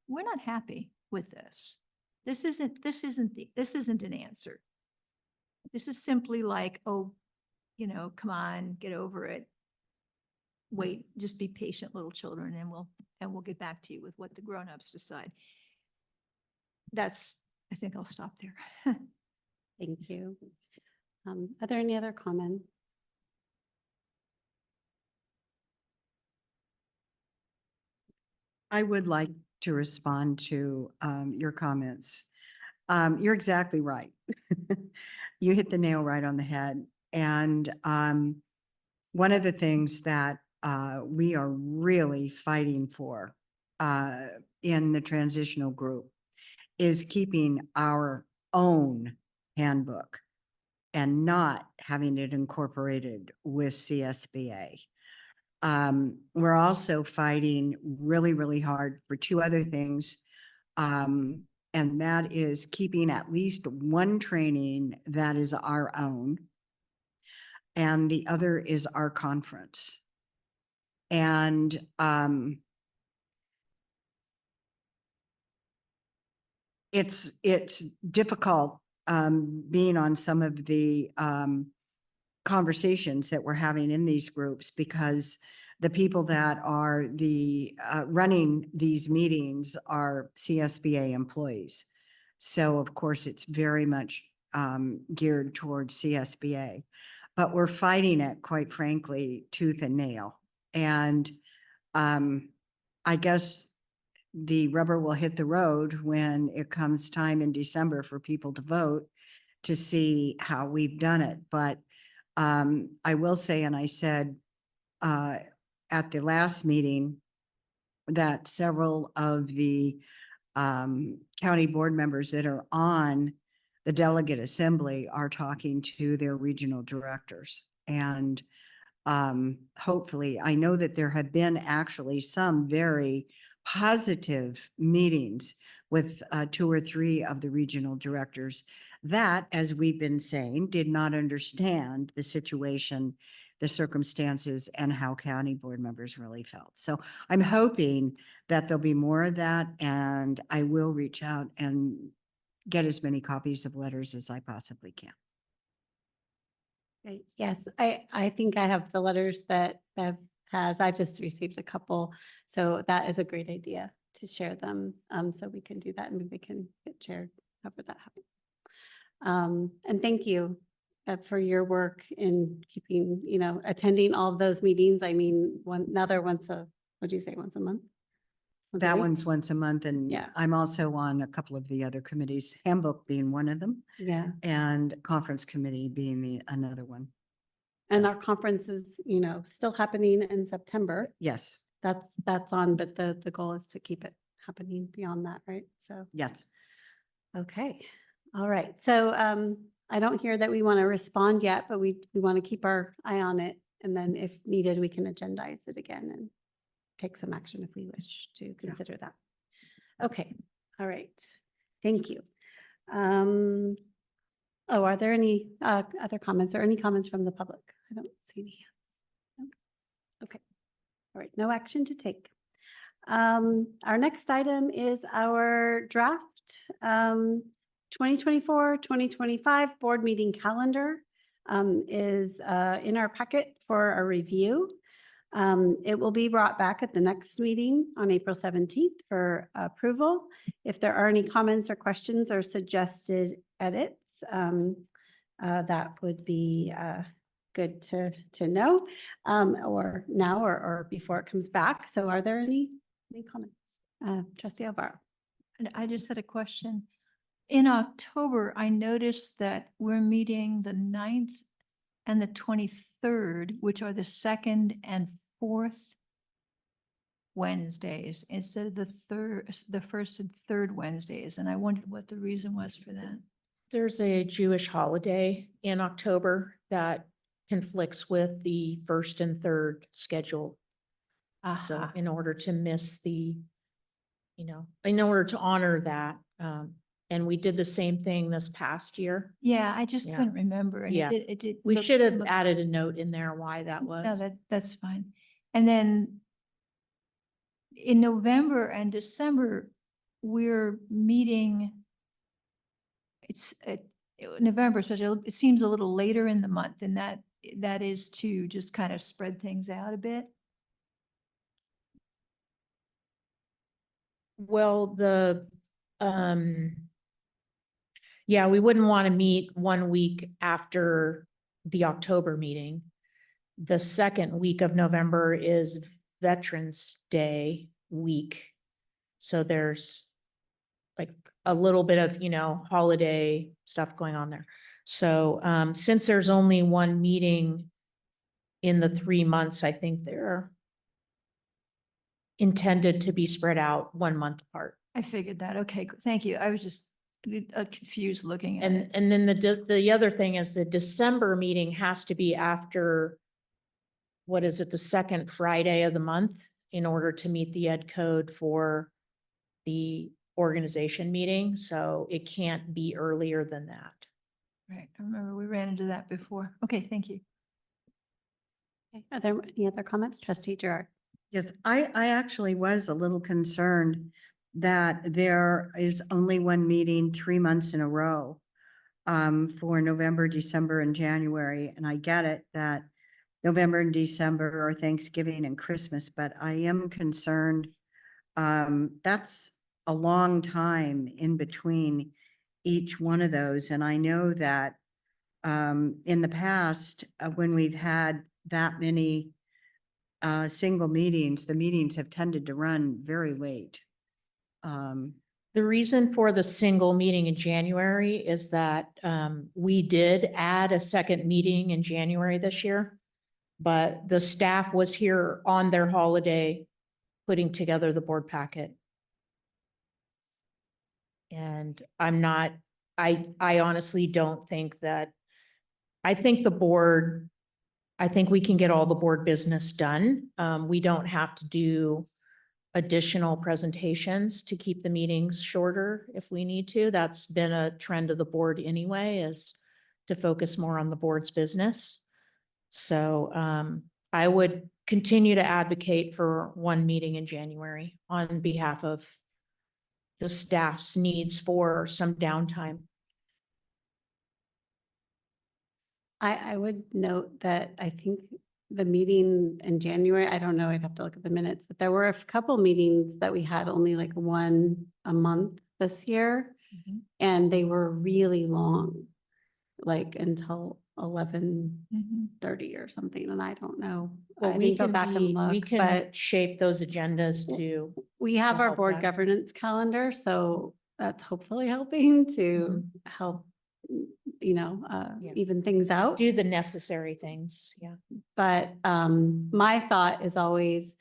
Speaker 11: we're not happy with this. This isn't an answer. This is simply like, oh, come on, get over it. Wait, just be patient, little children, and we'll get back to you with what the grown-ups decide. I think I'll stop there.
Speaker 1: Thank you. Are there any other comments?
Speaker 7: I would like to respond to your comments. You're exactly right. You hit the nail right on the head. And one of the things that we are really fighting for in the transitional group is keeping our own handbook and not having it incorporated with CSBA. We're also fighting really, really hard for two other things. And that is keeping at least one training that is our own. And the other is our conference. And it's difficult being on some of the conversations that we're having in these groups because the people that are running these meetings are CSBA employees. So of course it's very much geared towards CSBA, but we're fighting it, quite frankly, tooth and nail. And I guess the rubber will hit the road when it comes time in December for people to vote to see how we've done it. But I will say, and I said at the last meeting that several of the county board members that are on the delegate assembly are talking to their regional directors. And hopefully, I know that there have been actually some very positive meetings with 2 or 3 of the regional directors that, as we've been saying, did not understand the situation, the circumstances, and how county board members really felt. So I'm hoping that there'll be more of that, and I will reach out and get as many copies of letters as I possibly can.
Speaker 1: Great. Yes, I think I have the letters that Bev has. I've just received a couple. So that is a great idea to share them. So we can do that and maybe they can get shared however that happens. And thank you for your work in keeping, attending all of those meetings. I mean, another once a month? Once a
Speaker 7: That
Speaker 1: week?
Speaker 7: one's once a month, and
Speaker 1: Yeah.
Speaker 7: I'm also on a couple of the other committees, handbook being one of them,
Speaker 1: Yeah.
Speaker 7: and conference committee being another one.
Speaker 1: And our conference is, still happening in September.
Speaker 7: Yes,
Speaker 1: That's on, but the goal is to keep it happening beyond that, right? So,
Speaker 7: yes.
Speaker 1: okay. All right. So I don't hear that we want to respond yet, but we want to keep our eye on it. And then if needed, we can agendize it again and take some action if we wish to consider that. Okay. All right. Thank you. Are there any other comments or any comments from the public? I don't see any hands. No? Okay. All right. No action to take. Our next item is our draft 2024-2025 board meeting calendar is in our packet for a review. It will be brought back at the next meeting on April 17th for approval. If there are any comments or questions or suggested edits, that would be good to know, or now or before it comes back. So are there any comments? Trustee Alvaro.
Speaker 11: And I just had a question. In October, I noticed that we're meeting the 9th and the 23rd, which are the second and fourth Wednesdays instead of the first and third Wednesdays. And I wondered what the reason was for that.
Speaker 6: There's a Jewish holiday in October that conflicts with the first and third schedule. So
Speaker 11: Aha.
Speaker 6: in order to miss the, in order to honor that, and we did the same thing this past year.
Speaker 11: Yeah, I just
Speaker 6: Yeah.
Speaker 11: couldn't remember. And
Speaker 6: Yeah.
Speaker 11: it did.
Speaker 6: We
Speaker 11: look-
Speaker 6: should have
Speaker 11: look-
Speaker 6: added a note in there why that
Speaker 11: No,
Speaker 6: was.
Speaker 11: that's fine. And then in November and December, we're meeting. November, especially, it seems a little later in the month, and that is to just kind of spread things out a bit.
Speaker 6: Well, yeah, we wouldn't want to meet 1 week after the October meeting. The second week of November is Veterans Day week. So there's like a little bit of, holiday stuff going on there. So since there's only one meeting in the 3 months, I think they're intended to be spread out 1 month apart.
Speaker 11: I figured that. Okay, thank you. I was just confused looking at it.
Speaker 6: And then the other thing is the December meeting has to be after, what is it, the second Friday of the month in order to meet the ed code for the organization meeting. So it can't be earlier than that.
Speaker 11: Right, I remember we ran into that before. Okay, thank you.
Speaker 1: Okay, are there any other comments? Trustee Gerard.
Speaker 7: Yes, I actually was a little concerned that there is only one meeting 3 months in a row for November, December, and January. And I get it that November and December are Thanksgiving and Christmas, but I am concerned. That's a long time in between each one of those. And I know that in the past, when we've had that many single meetings, the meetings have tended to run very late.
Speaker 6: The reason for the single meeting in January is that we did add a second meeting in January this year, but the staff was here on their holiday putting together the board packet. And I honestly don't think that, I think we can get all the board business done. We don't have to do additional presentations to keep the meetings shorter if we need to. That's been a trend of the board anyway, is to focus more on the board's business. So I would continue to advocate for one meeting in January on behalf of the staff's needs for some downtime.
Speaker 1: I would note that I think the meeting in January, I don't know, I'd have to look at the minutes, but there were a couple meetings that we had only like one a month this year.
Speaker 11: Mhm.
Speaker 1: And they were really long, like until 11:30 or something, and I don't know.
Speaker 6: Well,
Speaker 1: I
Speaker 6: we
Speaker 1: didn't go
Speaker 6: can
Speaker 1: back and
Speaker 6: we
Speaker 1: look,
Speaker 6: can
Speaker 1: but
Speaker 6: shape those agendas to,
Speaker 1: we have
Speaker 6: to
Speaker 1: our
Speaker 6: help
Speaker 1: board
Speaker 6: that.
Speaker 1: governance calendar, so that's hopefully helping to help,
Speaker 6: Yeah.
Speaker 1: even things out.
Speaker 6: do the necessary things. Yeah.
Speaker 1: But my thought is always,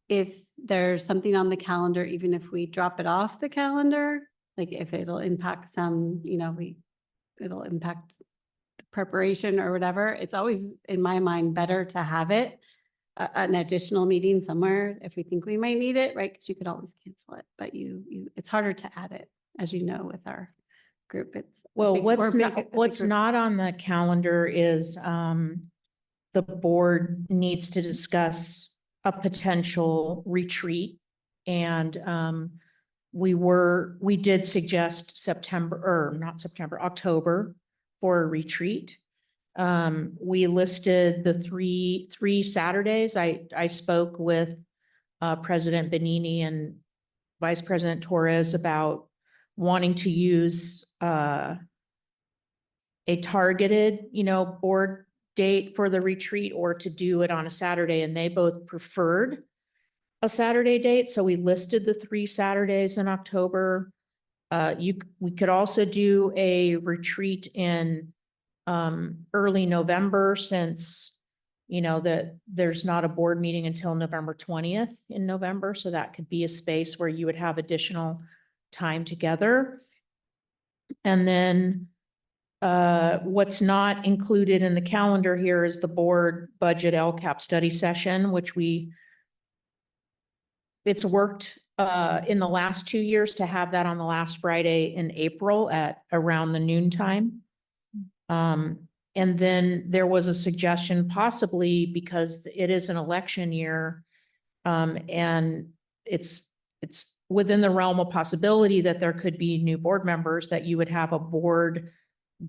Speaker 1: if there's something on the calendar, even if we drop it off the calendar, like if it'll impact some, it'll impact the preparation or whatever, it's always, in my mind, better to have it, an additional meeting somewhere if we think we might need it, right? Because you could always cancel it, but it's harder to add it, as you know, with our group. It's a
Speaker 6: Well,
Speaker 1: big- we're a big
Speaker 6: what's
Speaker 1: group.
Speaker 6: not on the calendar is the board needs to discuss a potential retreat And we did suggest October for a retreat. We listed the three Saturdays. I spoke with President Benini and Vice President Torres about wanting to use a targeted, board date for the retreat or to do it on a Saturday, and they both preferred a Saturday date. So we listed the 3 Saturdays in October. We could also do a retreat in early November, since that there's not a board meeting until November 20th in November. So that could be a space where you would have additional time together. And then what's not included in the calendar here is the board budget LCAP study session, which it's worked in the last 2 years to have that on the last Friday in April at around the noon time. And then there was a suggestion, possibly because it is an election year, and it's within the realm of possibility that there could be new board members, that you would have a board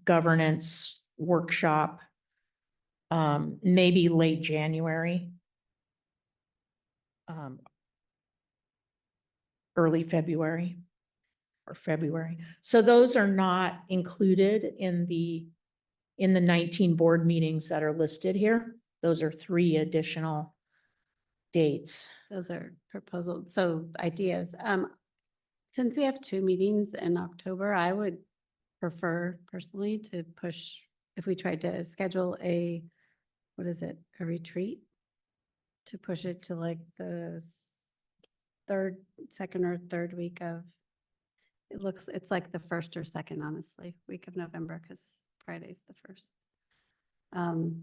Speaker 6: governance workshop, maybe late January, early February or February. So those are not included in the 19 board meetings that are listed here. Those are 3 additional dates.
Speaker 1: Those are proposals, so ideas. Since we have 2 meetings in October, I would prefer personally to push, if we tried to schedule a retreat, to push it to like the second or third week of, it's like the 1st or 2nd, honestly, week of November, because Friday's the 1st.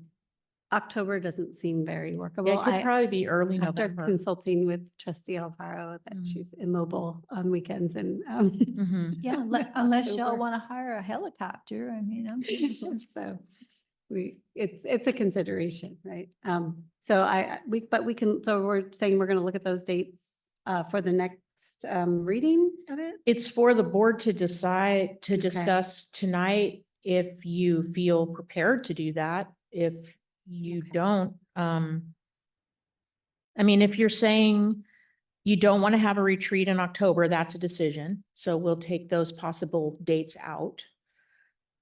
Speaker 1: October doesn't seem very workable.
Speaker 6: Yeah, it could probably be early
Speaker 1: After
Speaker 6: November.
Speaker 1: consulting with Trustee Alfaro that she's immobile on weekends and
Speaker 6: Mhm.
Speaker 11: Yeah, unless y'all
Speaker 1: October.
Speaker 11: want to hire a helicopter, I mean,
Speaker 1: So it's a consideration, right? So we're saying we're going to look at those dates for the next reading of it.
Speaker 6: It's for the board to decide, to
Speaker 1: Okay.
Speaker 6: discuss tonight, if you feel prepared to do that. If you
Speaker 1: Okay.
Speaker 6: don't, if you're saying you don't want to have a retreat in October, that's a decision. So we'll take those possible dates out.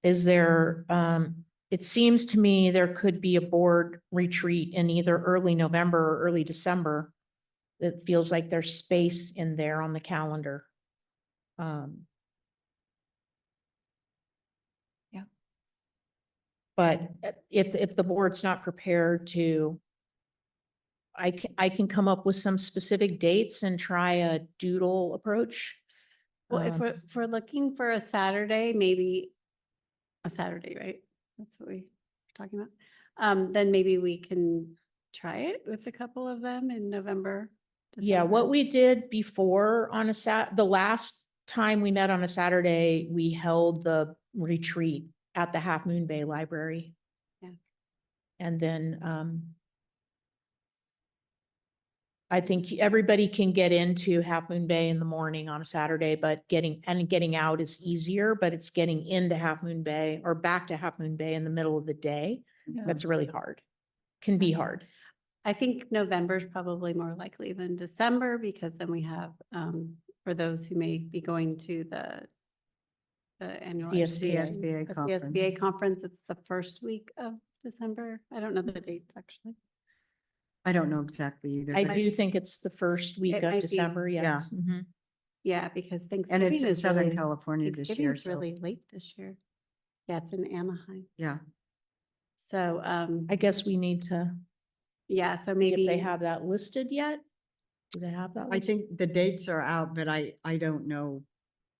Speaker 6: Is there, it seems to me there could be a board retreat in either early November or early December. It feels like there's space in there on the calendar.
Speaker 11: Yeah.
Speaker 6: But if the board's not prepared to, I can come up with some specific dates and try a doodle approach.
Speaker 1: Well, if we're looking for a Saturday, maybe a Saturday, right? That's what we're talking about. Then maybe we can try it with a couple of them in November.
Speaker 6: Yeah,
Speaker 1: December.
Speaker 6: what we did before on the last time we met on a Saturday, we held the retreat at the Half Moon Bay Library.
Speaker 1: Yeah.
Speaker 6: And then I think everybody can get into Half Moon Bay in the morning on a Saturday, but getting out is easier, but it's getting into Half Moon Bay or back to Half Moon Bay in the middle of the day.
Speaker 11: Yeah.
Speaker 6: That's really hard. Can be hard.
Speaker 1: I think November is probably more likely than December, because then we have, for those who may be going to the annual
Speaker 6: CSBA.
Speaker 1: the CSBA conference, it's the 1st week of December. I don't know the dates actually.
Speaker 7: I don't know exactly either.
Speaker 6: I
Speaker 7: but
Speaker 6: do
Speaker 7: it's-
Speaker 6: think it's the first week
Speaker 1: It
Speaker 6: of
Speaker 1: might be-
Speaker 6: December, yes. Mhm.
Speaker 1: Yeah, because
Speaker 7: And
Speaker 1: Thanksgiving
Speaker 7: it's in
Speaker 1: is
Speaker 7: Southern
Speaker 1: really,
Speaker 7: California this year,
Speaker 1: Thanksgiving's
Speaker 7: so,
Speaker 1: really late this year. Yeah, it's in Anaheim.
Speaker 7: yeah.
Speaker 1: So,
Speaker 6: I guess we need to
Speaker 1: yeah, so
Speaker 6: see
Speaker 1: maybe.
Speaker 6: if they have that listed yet. Do they have that?
Speaker 7: I
Speaker 6: listed?
Speaker 7: think the dates are out, but I don't know.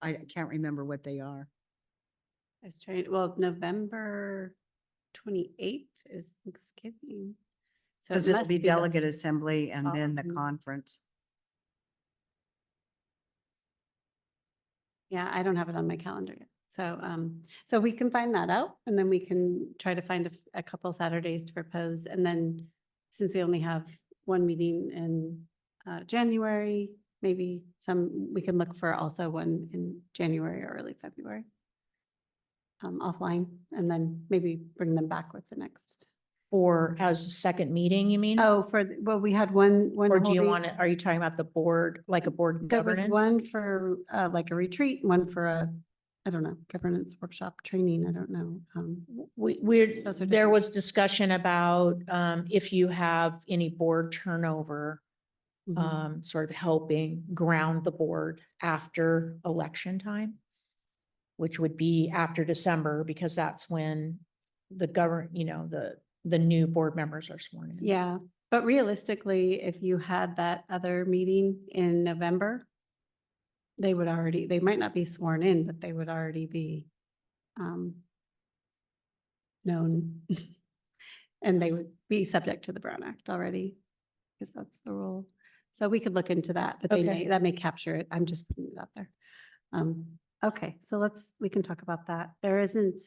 Speaker 7: I can't remember what they are.
Speaker 1: I was trying, well, November 28th is Thanksgiving. So it
Speaker 7: Because it'll
Speaker 1: must
Speaker 7: be
Speaker 1: the
Speaker 7: delegate assembly and then the
Speaker 1: following-
Speaker 7: conference.
Speaker 1: Yeah, I don't have it on my calendar yet. So, so we can find that out, and then we can try to find a couple Saturdays to propose. And then since we only have one meeting in January, maybe we can look for also one in January or early February. Offline, and then maybe bring them back with the next.
Speaker 6: Or as a second meeting, you mean?
Speaker 1: Oh, well, we had one.
Speaker 6: Or do you
Speaker 1: holding-
Speaker 6: want to, are you talking about the board, like a board
Speaker 1: There was
Speaker 6: governance?
Speaker 1: one for like a retreat, one for I don't know, governance workshop training. I don't know. Those are
Speaker 6: There
Speaker 1: different.
Speaker 6: was discussion about, if you have any board turnover,
Speaker 1: Mhm.
Speaker 6: sort of helping ground the board after election time, which would be after December, because that's when the new board members are sworn in.
Speaker 1: Yeah, but realistically, if you had that other meeting in November, they might not be sworn in, but they would already be known. And they would be subject to the Brown Act already, because that's the rule. So we could look into that, but
Speaker 6: Okay.
Speaker 1: that may capture it. I'm just putting it out there. Okay, so we can talk about that. There isn't,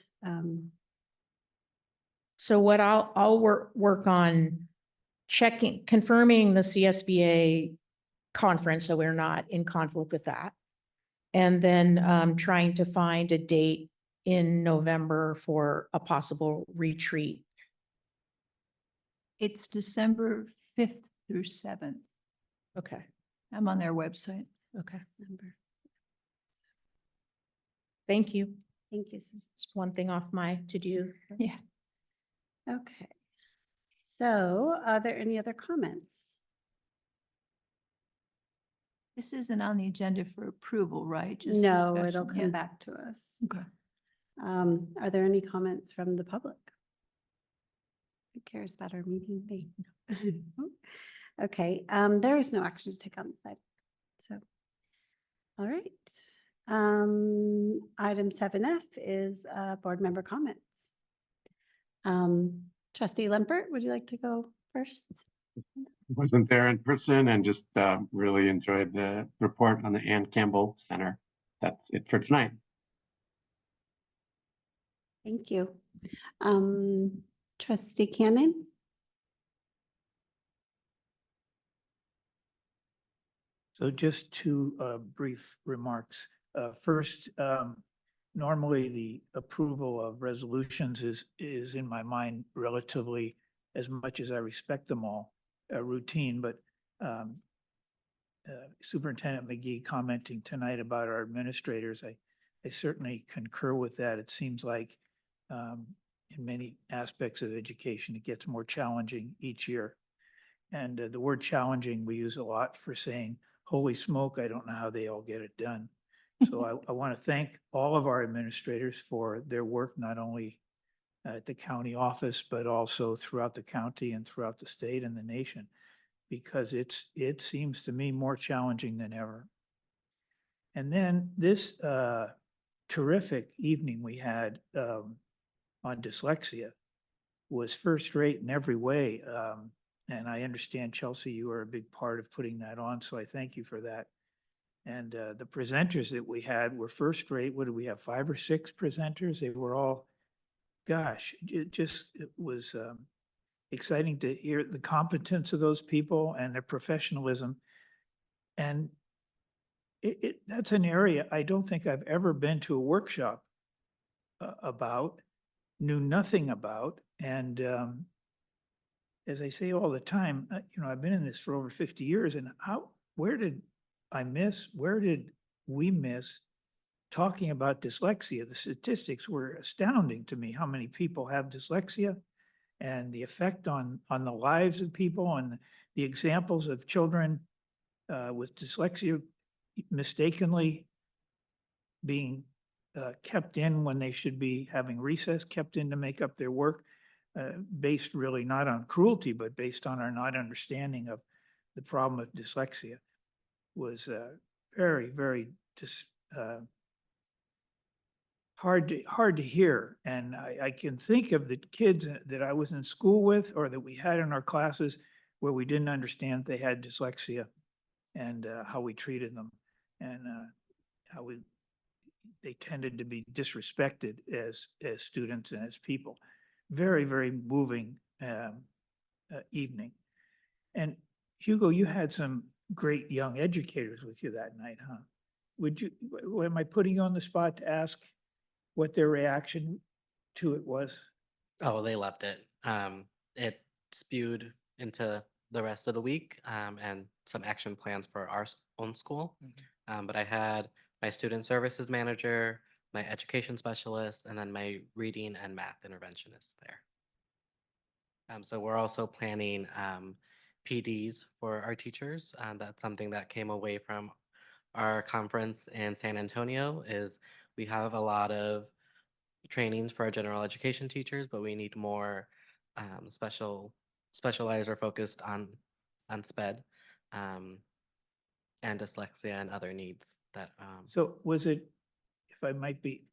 Speaker 6: So what I'll work on confirming the CSBA conference, so we're not in conflict with that. And then trying to find a date in November for a possible retreat.
Speaker 11: It's December 5th through 7th.
Speaker 6: Okay,
Speaker 11: I'm on their website.
Speaker 6: okay.
Speaker 1: number.
Speaker 6: Thank you.
Speaker 1: Thank you, Susan.
Speaker 6: It's one thing off my to-do. list.
Speaker 11: Yeah.
Speaker 1: Okay. So are there any other comments?
Speaker 11: This isn't on the agenda for approval, right? Just
Speaker 1: No, it'll
Speaker 11: discussion,
Speaker 1: come
Speaker 11: yeah.
Speaker 1: back to us.
Speaker 11: Okay.
Speaker 1: Are there any comments from the public? Who cares about our meeting date? Okay, there is no action to take on this item. So, all right. Item 7F is board member comments. Trustee Lempert, would you like to go first?
Speaker 2: Wasn't there in person and just really enjoyed the report on the Ann Campbell Center. That's it for tonight.
Speaker 1: Thank you. Trustee Cannon?
Speaker 8: So just two brief remarks. First, normally the approval of resolutions is in my mind relatively, as much as I respect them all, routine, but Superintendent McGee commenting tonight about our administrators, I certainly concur with that. It seems like in many aspects of education, it gets more challenging each year. And the word challenging, we use a lot for saying, holy smoke, I don't know how they all get it done. So I want to thank all of our administrators for their work, not only at the county office, but also throughout the county and throughout the state and the nation, because it seems to me more challenging than ever. And then this terrific evening we had on dyslexia was first rate in every way. And I understand, Chelsea, you are a big part of putting that on, so I thank you for that. And the presenters that we had were first rate. What did we have, 5 or 6 presenters? They were all, gosh, it was exciting to hear the competence of those people and their professionalism. And that's an area I don't think I've ever been to a workshop about, knew nothing about. And as I say all the time, I've been in this for over 50 years, and where did we miss talking about dyslexia? The statistics were astounding to me, how many people have dyslexia and the effect on the lives of people, and the examples of children with dyslexia mistakenly being kept in when they should be having recess, kept in to make up their work, based really not on cruelty, but based on our not understanding of the problem of dyslexia, was very, very hard to hear. And I can think of the kids that I was in school with or that we had in our classes where we didn't understand they had dyslexia, and how we treated them, and how they tended to be disrespected as students and as people. Very, very moving evening. And Hugo, you had some great young educators with you that night, huh? Would you, am I putting you on the spot to ask what their reaction to it was?
Speaker 12: Oh, they loved it. It spewed into the rest of the week, and some action plans for our own school. But I had my student services manager, my education specialist, and then my reading and math interventionist there. So we're also planning PDs for our teachers. That's something that came away from our conference in San Antonio. Is we have a lot of trainings for our general education teachers, but we need more specialized or focused on SPED and dyslexia and other needs that.
Speaker 8: So was it, if I might be,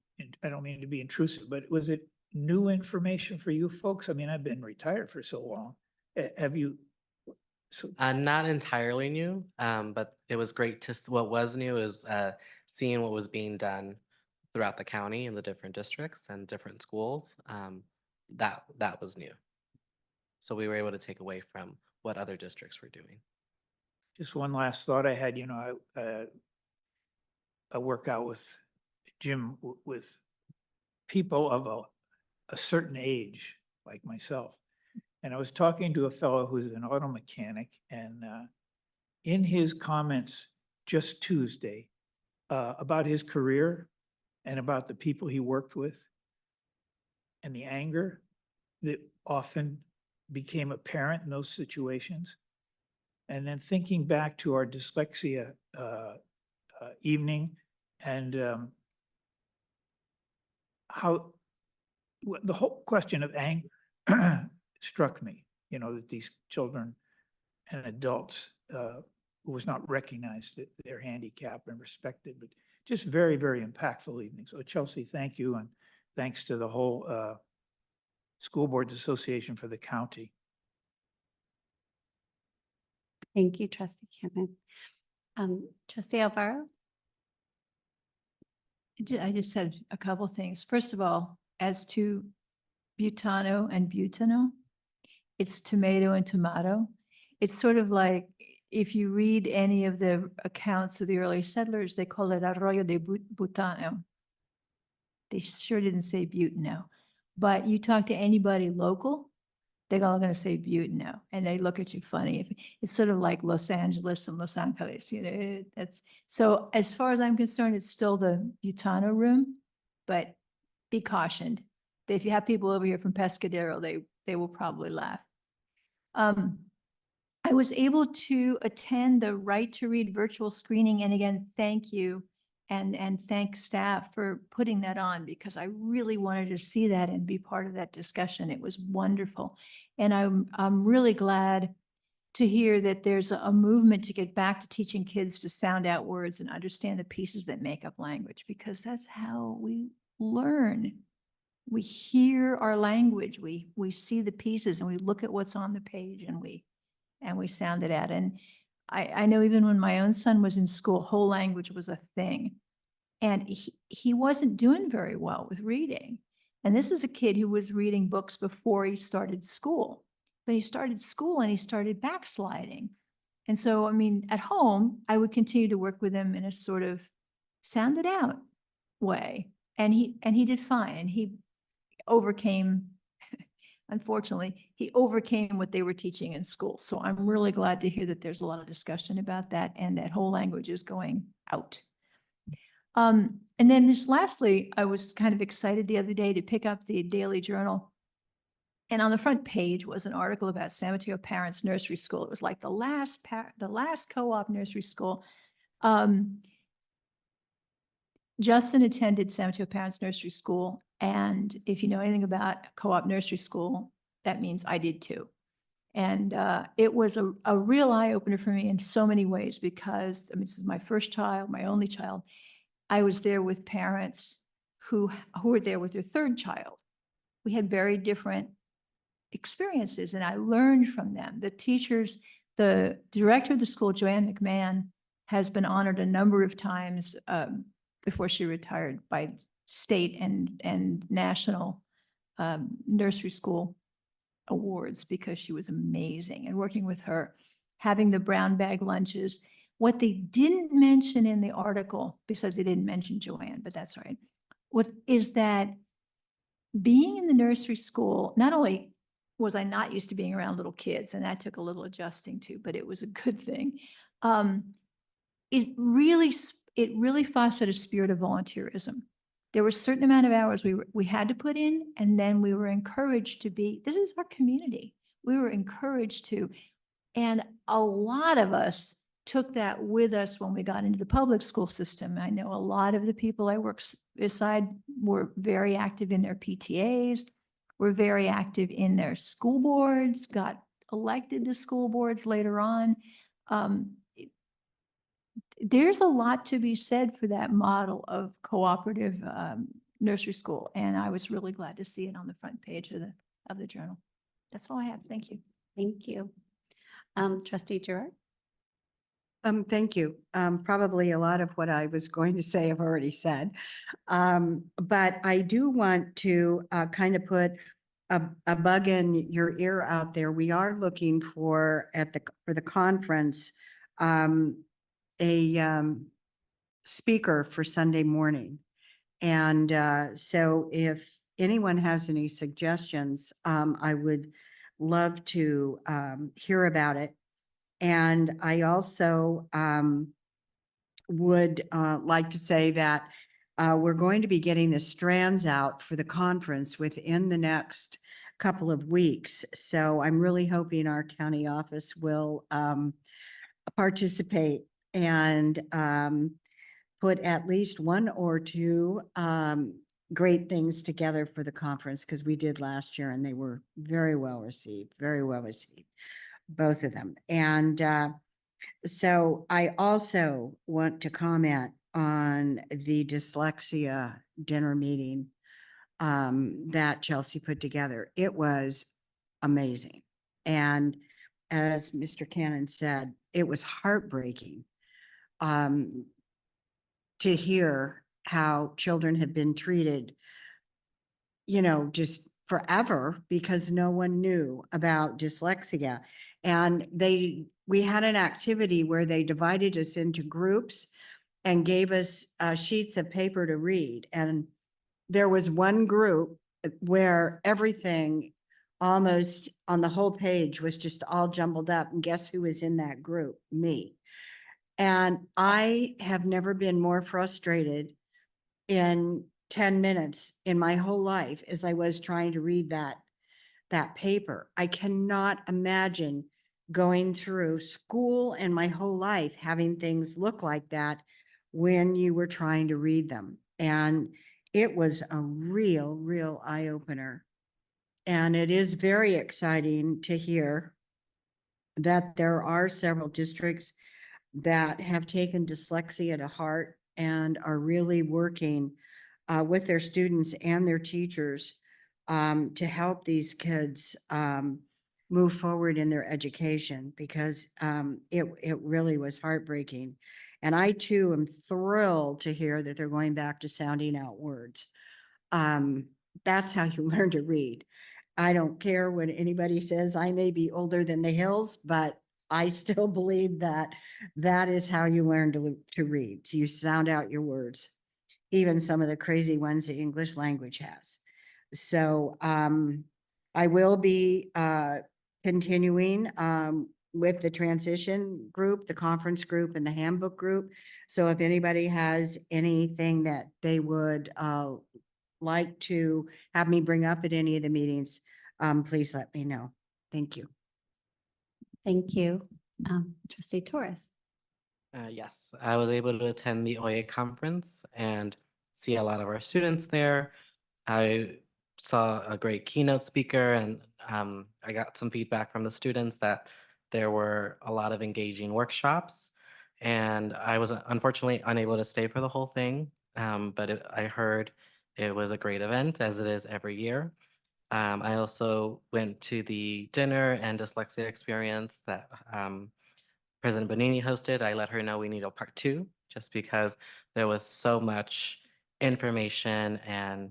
Speaker 8: I don't mean to be intrusive, but was it new information for you folks? I mean, I've been retired for so long. Have you? So
Speaker 12: Not entirely new, but it was great to, what was new is seeing what was being done throughout the county in the different districts and different schools. That was new. So we were able to take away from what other districts were doing.
Speaker 8: just one last thought I had, I work out with Jim with people of a certain age, like myself. And I was talking to a fellow who's an auto mechanic, and in his comments just Tuesday about his career and about the people he worked with and the anger that often became apparent in those situations. And then thinking back to our dyslexia evening and how the whole question of anger struck me, that these children and adults who was not recognized that their handicap and respected, but just very, very impactful evening. So Chelsea, thank you. And thanks to the whole School Boards Association for the county.
Speaker 1: Thank you, Trustee Cannon. Trustee Alvaro?
Speaker 11: I just said a couple things. First of all, as to butano and butano, it's tomato and tomato. It's sort of like, if you read any of the accounts of the early settlers, they call it Arroyo de Butano. They sure didn't say butano, but you talk to anybody local, they're all going to say butano, and they look at you funny. It's sort of like Los Angeles and Los Angeles, that's, so as far as I'm concerned, it's still the butano room, but be cautioned. If you have people over here from Pescadero, they will probably laugh. I was able to attend the Right to Read virtual screening, and again, thank you. And thank staff for putting that on, because I really wanted to see that and be part of that discussion. It was wonderful. And I'm really glad to hear that there's a movement to get back to teaching kids to sound out words and understand the pieces that make up language, because that's how we learn. We hear our language, we see the pieces, and we look at what's on the page, and we sound it out. And I know even when my own son was in school, whole language was a thing. And he wasn't doing very well with reading. And this is a kid who was reading books before he started school. But he started school and he started backsliding. And so, I mean, at home, I would continue to work with him in a sort of sound it out way. And he did fine. And he overcame, unfortunately, he overcame what they were teaching in school. So I'm really glad to hear that there's a lot of discussion about that, and that whole language is going out. And then just lastly, I was kind of excited the other day to pick up the Daily Journal. And on the front page was an article about San Mateo Parents Nursery School. It was like the last co-op nursery school. Justin attended San Mateo Parents Nursery School. And if you know anything about co-op nursery school, that means I did too. And it was a real eye-opener for me in so many ways, because I mean, this is my first child, my only child. I was there with parents who were there with their third child. We had very different experiences, and I learned from them. The teachers, the director of the school, Joanne McMahon, has been honored a number of times before she retired by state and national nursery school awards, because she was amazing. And working with her having the brown bag lunches. What they didn't mention in the article, because they didn't mention Joanne, but that's all right, what is that being in the nursery school, not only was I not used to being around little kids, and that took a little adjusting to, but it was a good thing. It really fostered a spirit of volunteerism. There were a certain amount of hours we had to put in, and then we were encouraged to be, this is our community. We were encouraged to, and a lot of us took that with us when we got into the public school system. I know a lot of the people I work beside were very active in their PTAs, were very active in their school boards, got elected to school boards later on. There's a lot to be said for that model of cooperative nursery school. And I was really glad to see it on the front page of the journal. That's all I have. Thank you.
Speaker 1: Thank you. Trustee Gerard?
Speaker 7: Thank you. Probably a lot of what I was going to say I've already said. But I do want to kind of put a bug in your ear out there. We are looking for the conference, a speaker for Sunday morning. And so if anyone has any suggestions, I would love to hear about it. And I also would like to say that we're going to be getting the strands out for the conference within the next couple of weeks. So I'm really hoping our county office will participate and put at least one or two great things together for the conference, because we did last year and they were very well received, both of them. And so I also want to comment on the dyslexia dinner meeting that Chelsea put together. It was amazing. And as Mr. Cannon said, it was heartbreaking to hear how children have been treated, just forever, because no one knew about dyslexia. And we had an activity where they divided us into groups and gave us sheets of paper to read. And there was one group where everything almost on the whole page was just all jumbled up. And guess who was in that group? Me. And I have never been more frustrated in 10 minutes in my whole life as I was trying to read that paper. I cannot imagine going through school and my whole life having things look like that when you were trying to read them. And it was a real eye opener. And it is very exciting to hear that there are several districts that have taken dyslexia to heart and are really working with their students and their teachers to help these kids move forward in their education, because it really was heartbreaking. And I too am thrilled to hear that they're going back to sounding out words. That's how you learn to read. I don't care what anybody says. I may be older than the hills, but I still believe that is how you learn to read. So you sound out your words, even some of the crazy ones the English language has. So I will be continuing with the transition group, the conference group, and the handbook group. So if anybody has anything that they would like to have me bring up at any of the meetings, please let me know. Thank you.
Speaker 1: Thank you. Trustee Torres?
Speaker 12: Yes, I was able to attend the OYA conference and see a lot of our students there. I saw a great keynote speaker, and I got some feedback from the students that there were a lot of engaging workshops. And I was unfortunately unable to stay for the whole thing, but I heard it was a great event, as it is every year. I also went to the dinner and dyslexia experience that President Bonini hosted. I let her know we need a part 2, just because there was so much information and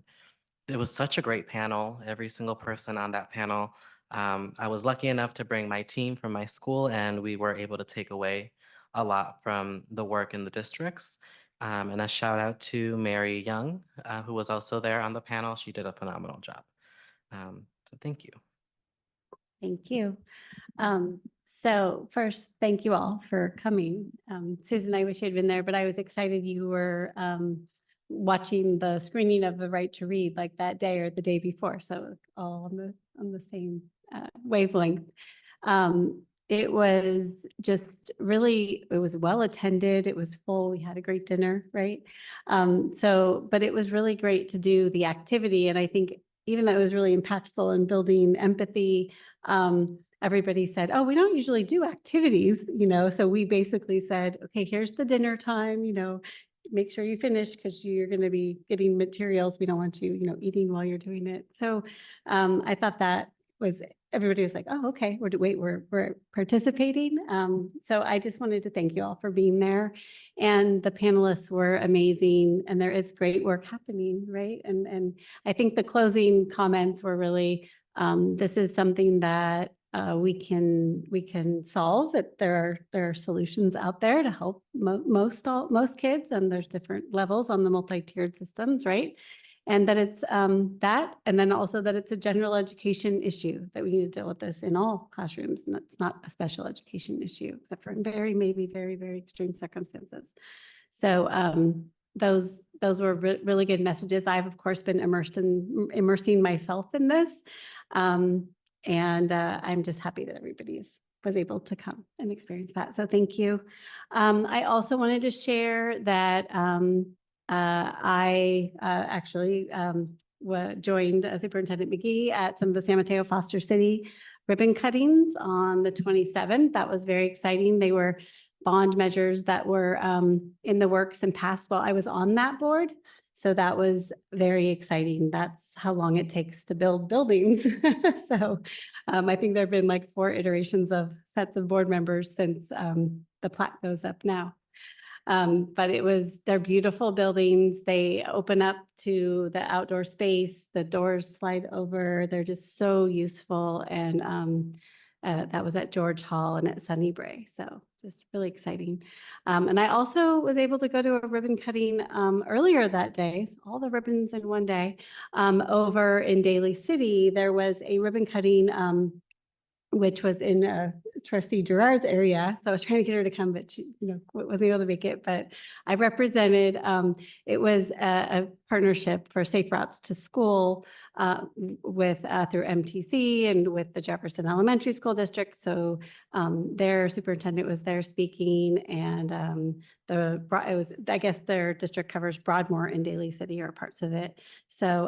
Speaker 12: it was such a great panel. Every single person on that panel I was lucky enough to bring my team from my school, and we were able to take away a lot from the work in the districts. And a shout out to Mary Young, who was also there on the panel. She did a phenomenal job. So thank you.
Speaker 1: Thank you. So first, thank you all for coming. Susan, I wish you'd been there, but I was excited you were watching the screening of The Right to Read like that day or the day before. So all on the same wavelength. It was just really, it was well attended. It was full. We had a great dinner, right? But it was really great to do the activity. And I think even though it was really impactful in building empathy, everybody said, oh, we don't usually do activities, so we basically said, okay, here's the dinner time, make sure you finish because you're going to be getting materials. We don't want you, eating while you're doing it. So I thought that was, everybody was like, oh, okay, we're participating. So I just wanted to thank you all for being there. And the panelists were amazing, and there is great work happening, right? And I think the closing comments were really, this is something that we can solve. That there are solutions out there to help most kids, and there's different levels on the multi-tiered systems, right? And that it's that, and then also that it's a general education issue, that we need to deal with this in all classrooms, and it's not a special education issue, except for in maybe very, very extreme circumstances. So those were really good messages. I've of course been immersing myself in this. And I'm just happy that everybody was able to come and experience that. So thank you. I also wanted to share that I actually joined Superintendent McGee at some of the San Mateo Foster City ribbon cuttings on the 27th. That was very exciting. They were bond measures that were in the works and passed while I was on that board. So that was very exciting. That's how long it takes to build buildings. So I think there have been like 4 iterations of sets of board members since the plaque goes up now. But they're beautiful buildings. They open up to the outdoor space. The doors slide over. They're just so useful. And that was at George Hall and at Sunnybrae. So just really exciting. And I also was able to go to a ribbon cutting earlier that day, all the ribbons in one day, over in Daly City. There was a ribbon cutting which was in Trustee Gerard's area. So I was trying to get her to come, but she, wasn't able to make it. But I represented, it was a partnership for Safe Routes to School with through MTC and with the Jefferson Elementary School District. So their superintendent was there speaking, and I guess their district covers Broadmoor and Daly City, or parts of it. So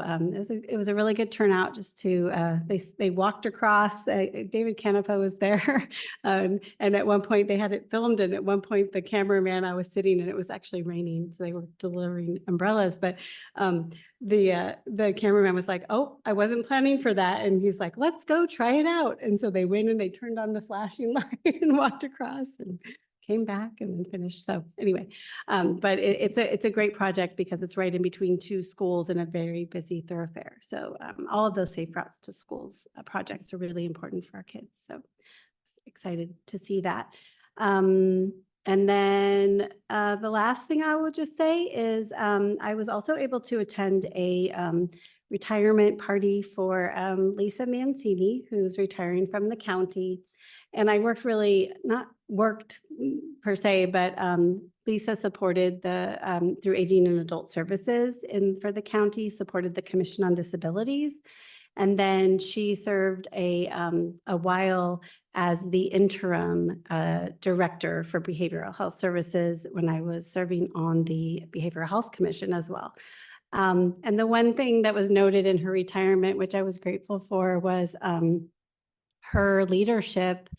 Speaker 1: it was a really good turnout. Just to they walked across. David Canepa was there, and at one point they had it filmed, and at one point the cameraman, I was sitting, and it was actually raining, so they were delivering umbrellas. But the cameraman was like, "Oh, I wasn't planning for that," and he's like, "Let's go try it out." And so they went and they turned on the flashing light and walked across and came back and then finished. So anyway, but it's a great project because it's right in between 2 schools in a very busy thoroughfare. So all of those Safe Routes to Schools projects are really important for our kids. So excited to see that. And then the last thing I will just say is I was also able to attend a retirement party for Lisa Mancini, who's retiring from the county. And I not worked per se, but Lisa supported through Aging and Adult Services for the county, supported the Commission on Disabilities. And then she served a while as the interim director for Behavioral Health Services when I was serving on the Behavioral Health Commission as well. And the one thing that was noted in her retirement, which I was grateful for, was her leadership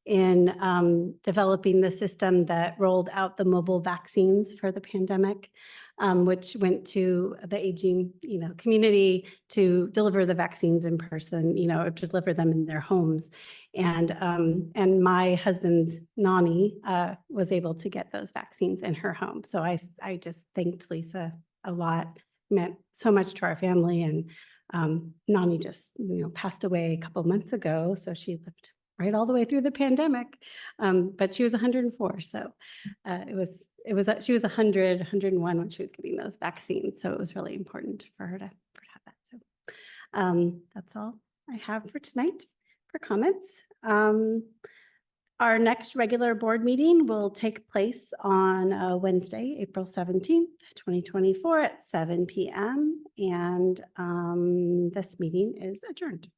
Speaker 1: in developing the system that rolled out the mobile vaccines for the pandemic, which went to the aging, community to deliver the vaccines in person, to deliver them in their homes. And my husband's Nani was able to get those vaccines in her home. So I just thanked Lisa a lot. Meant so much to our family, and Nani just, passed away a couple months ago, so she lived right all the way through the pandemic. But she was 104, so she was 100, 101 when she was getting those vaccines. So it was really important for her to have that. So that's all I have for tonight for comments. Our next regular board meeting will take place on Wednesday, April 17th, 2024 at 7 p.m. And this meeting is adjourned.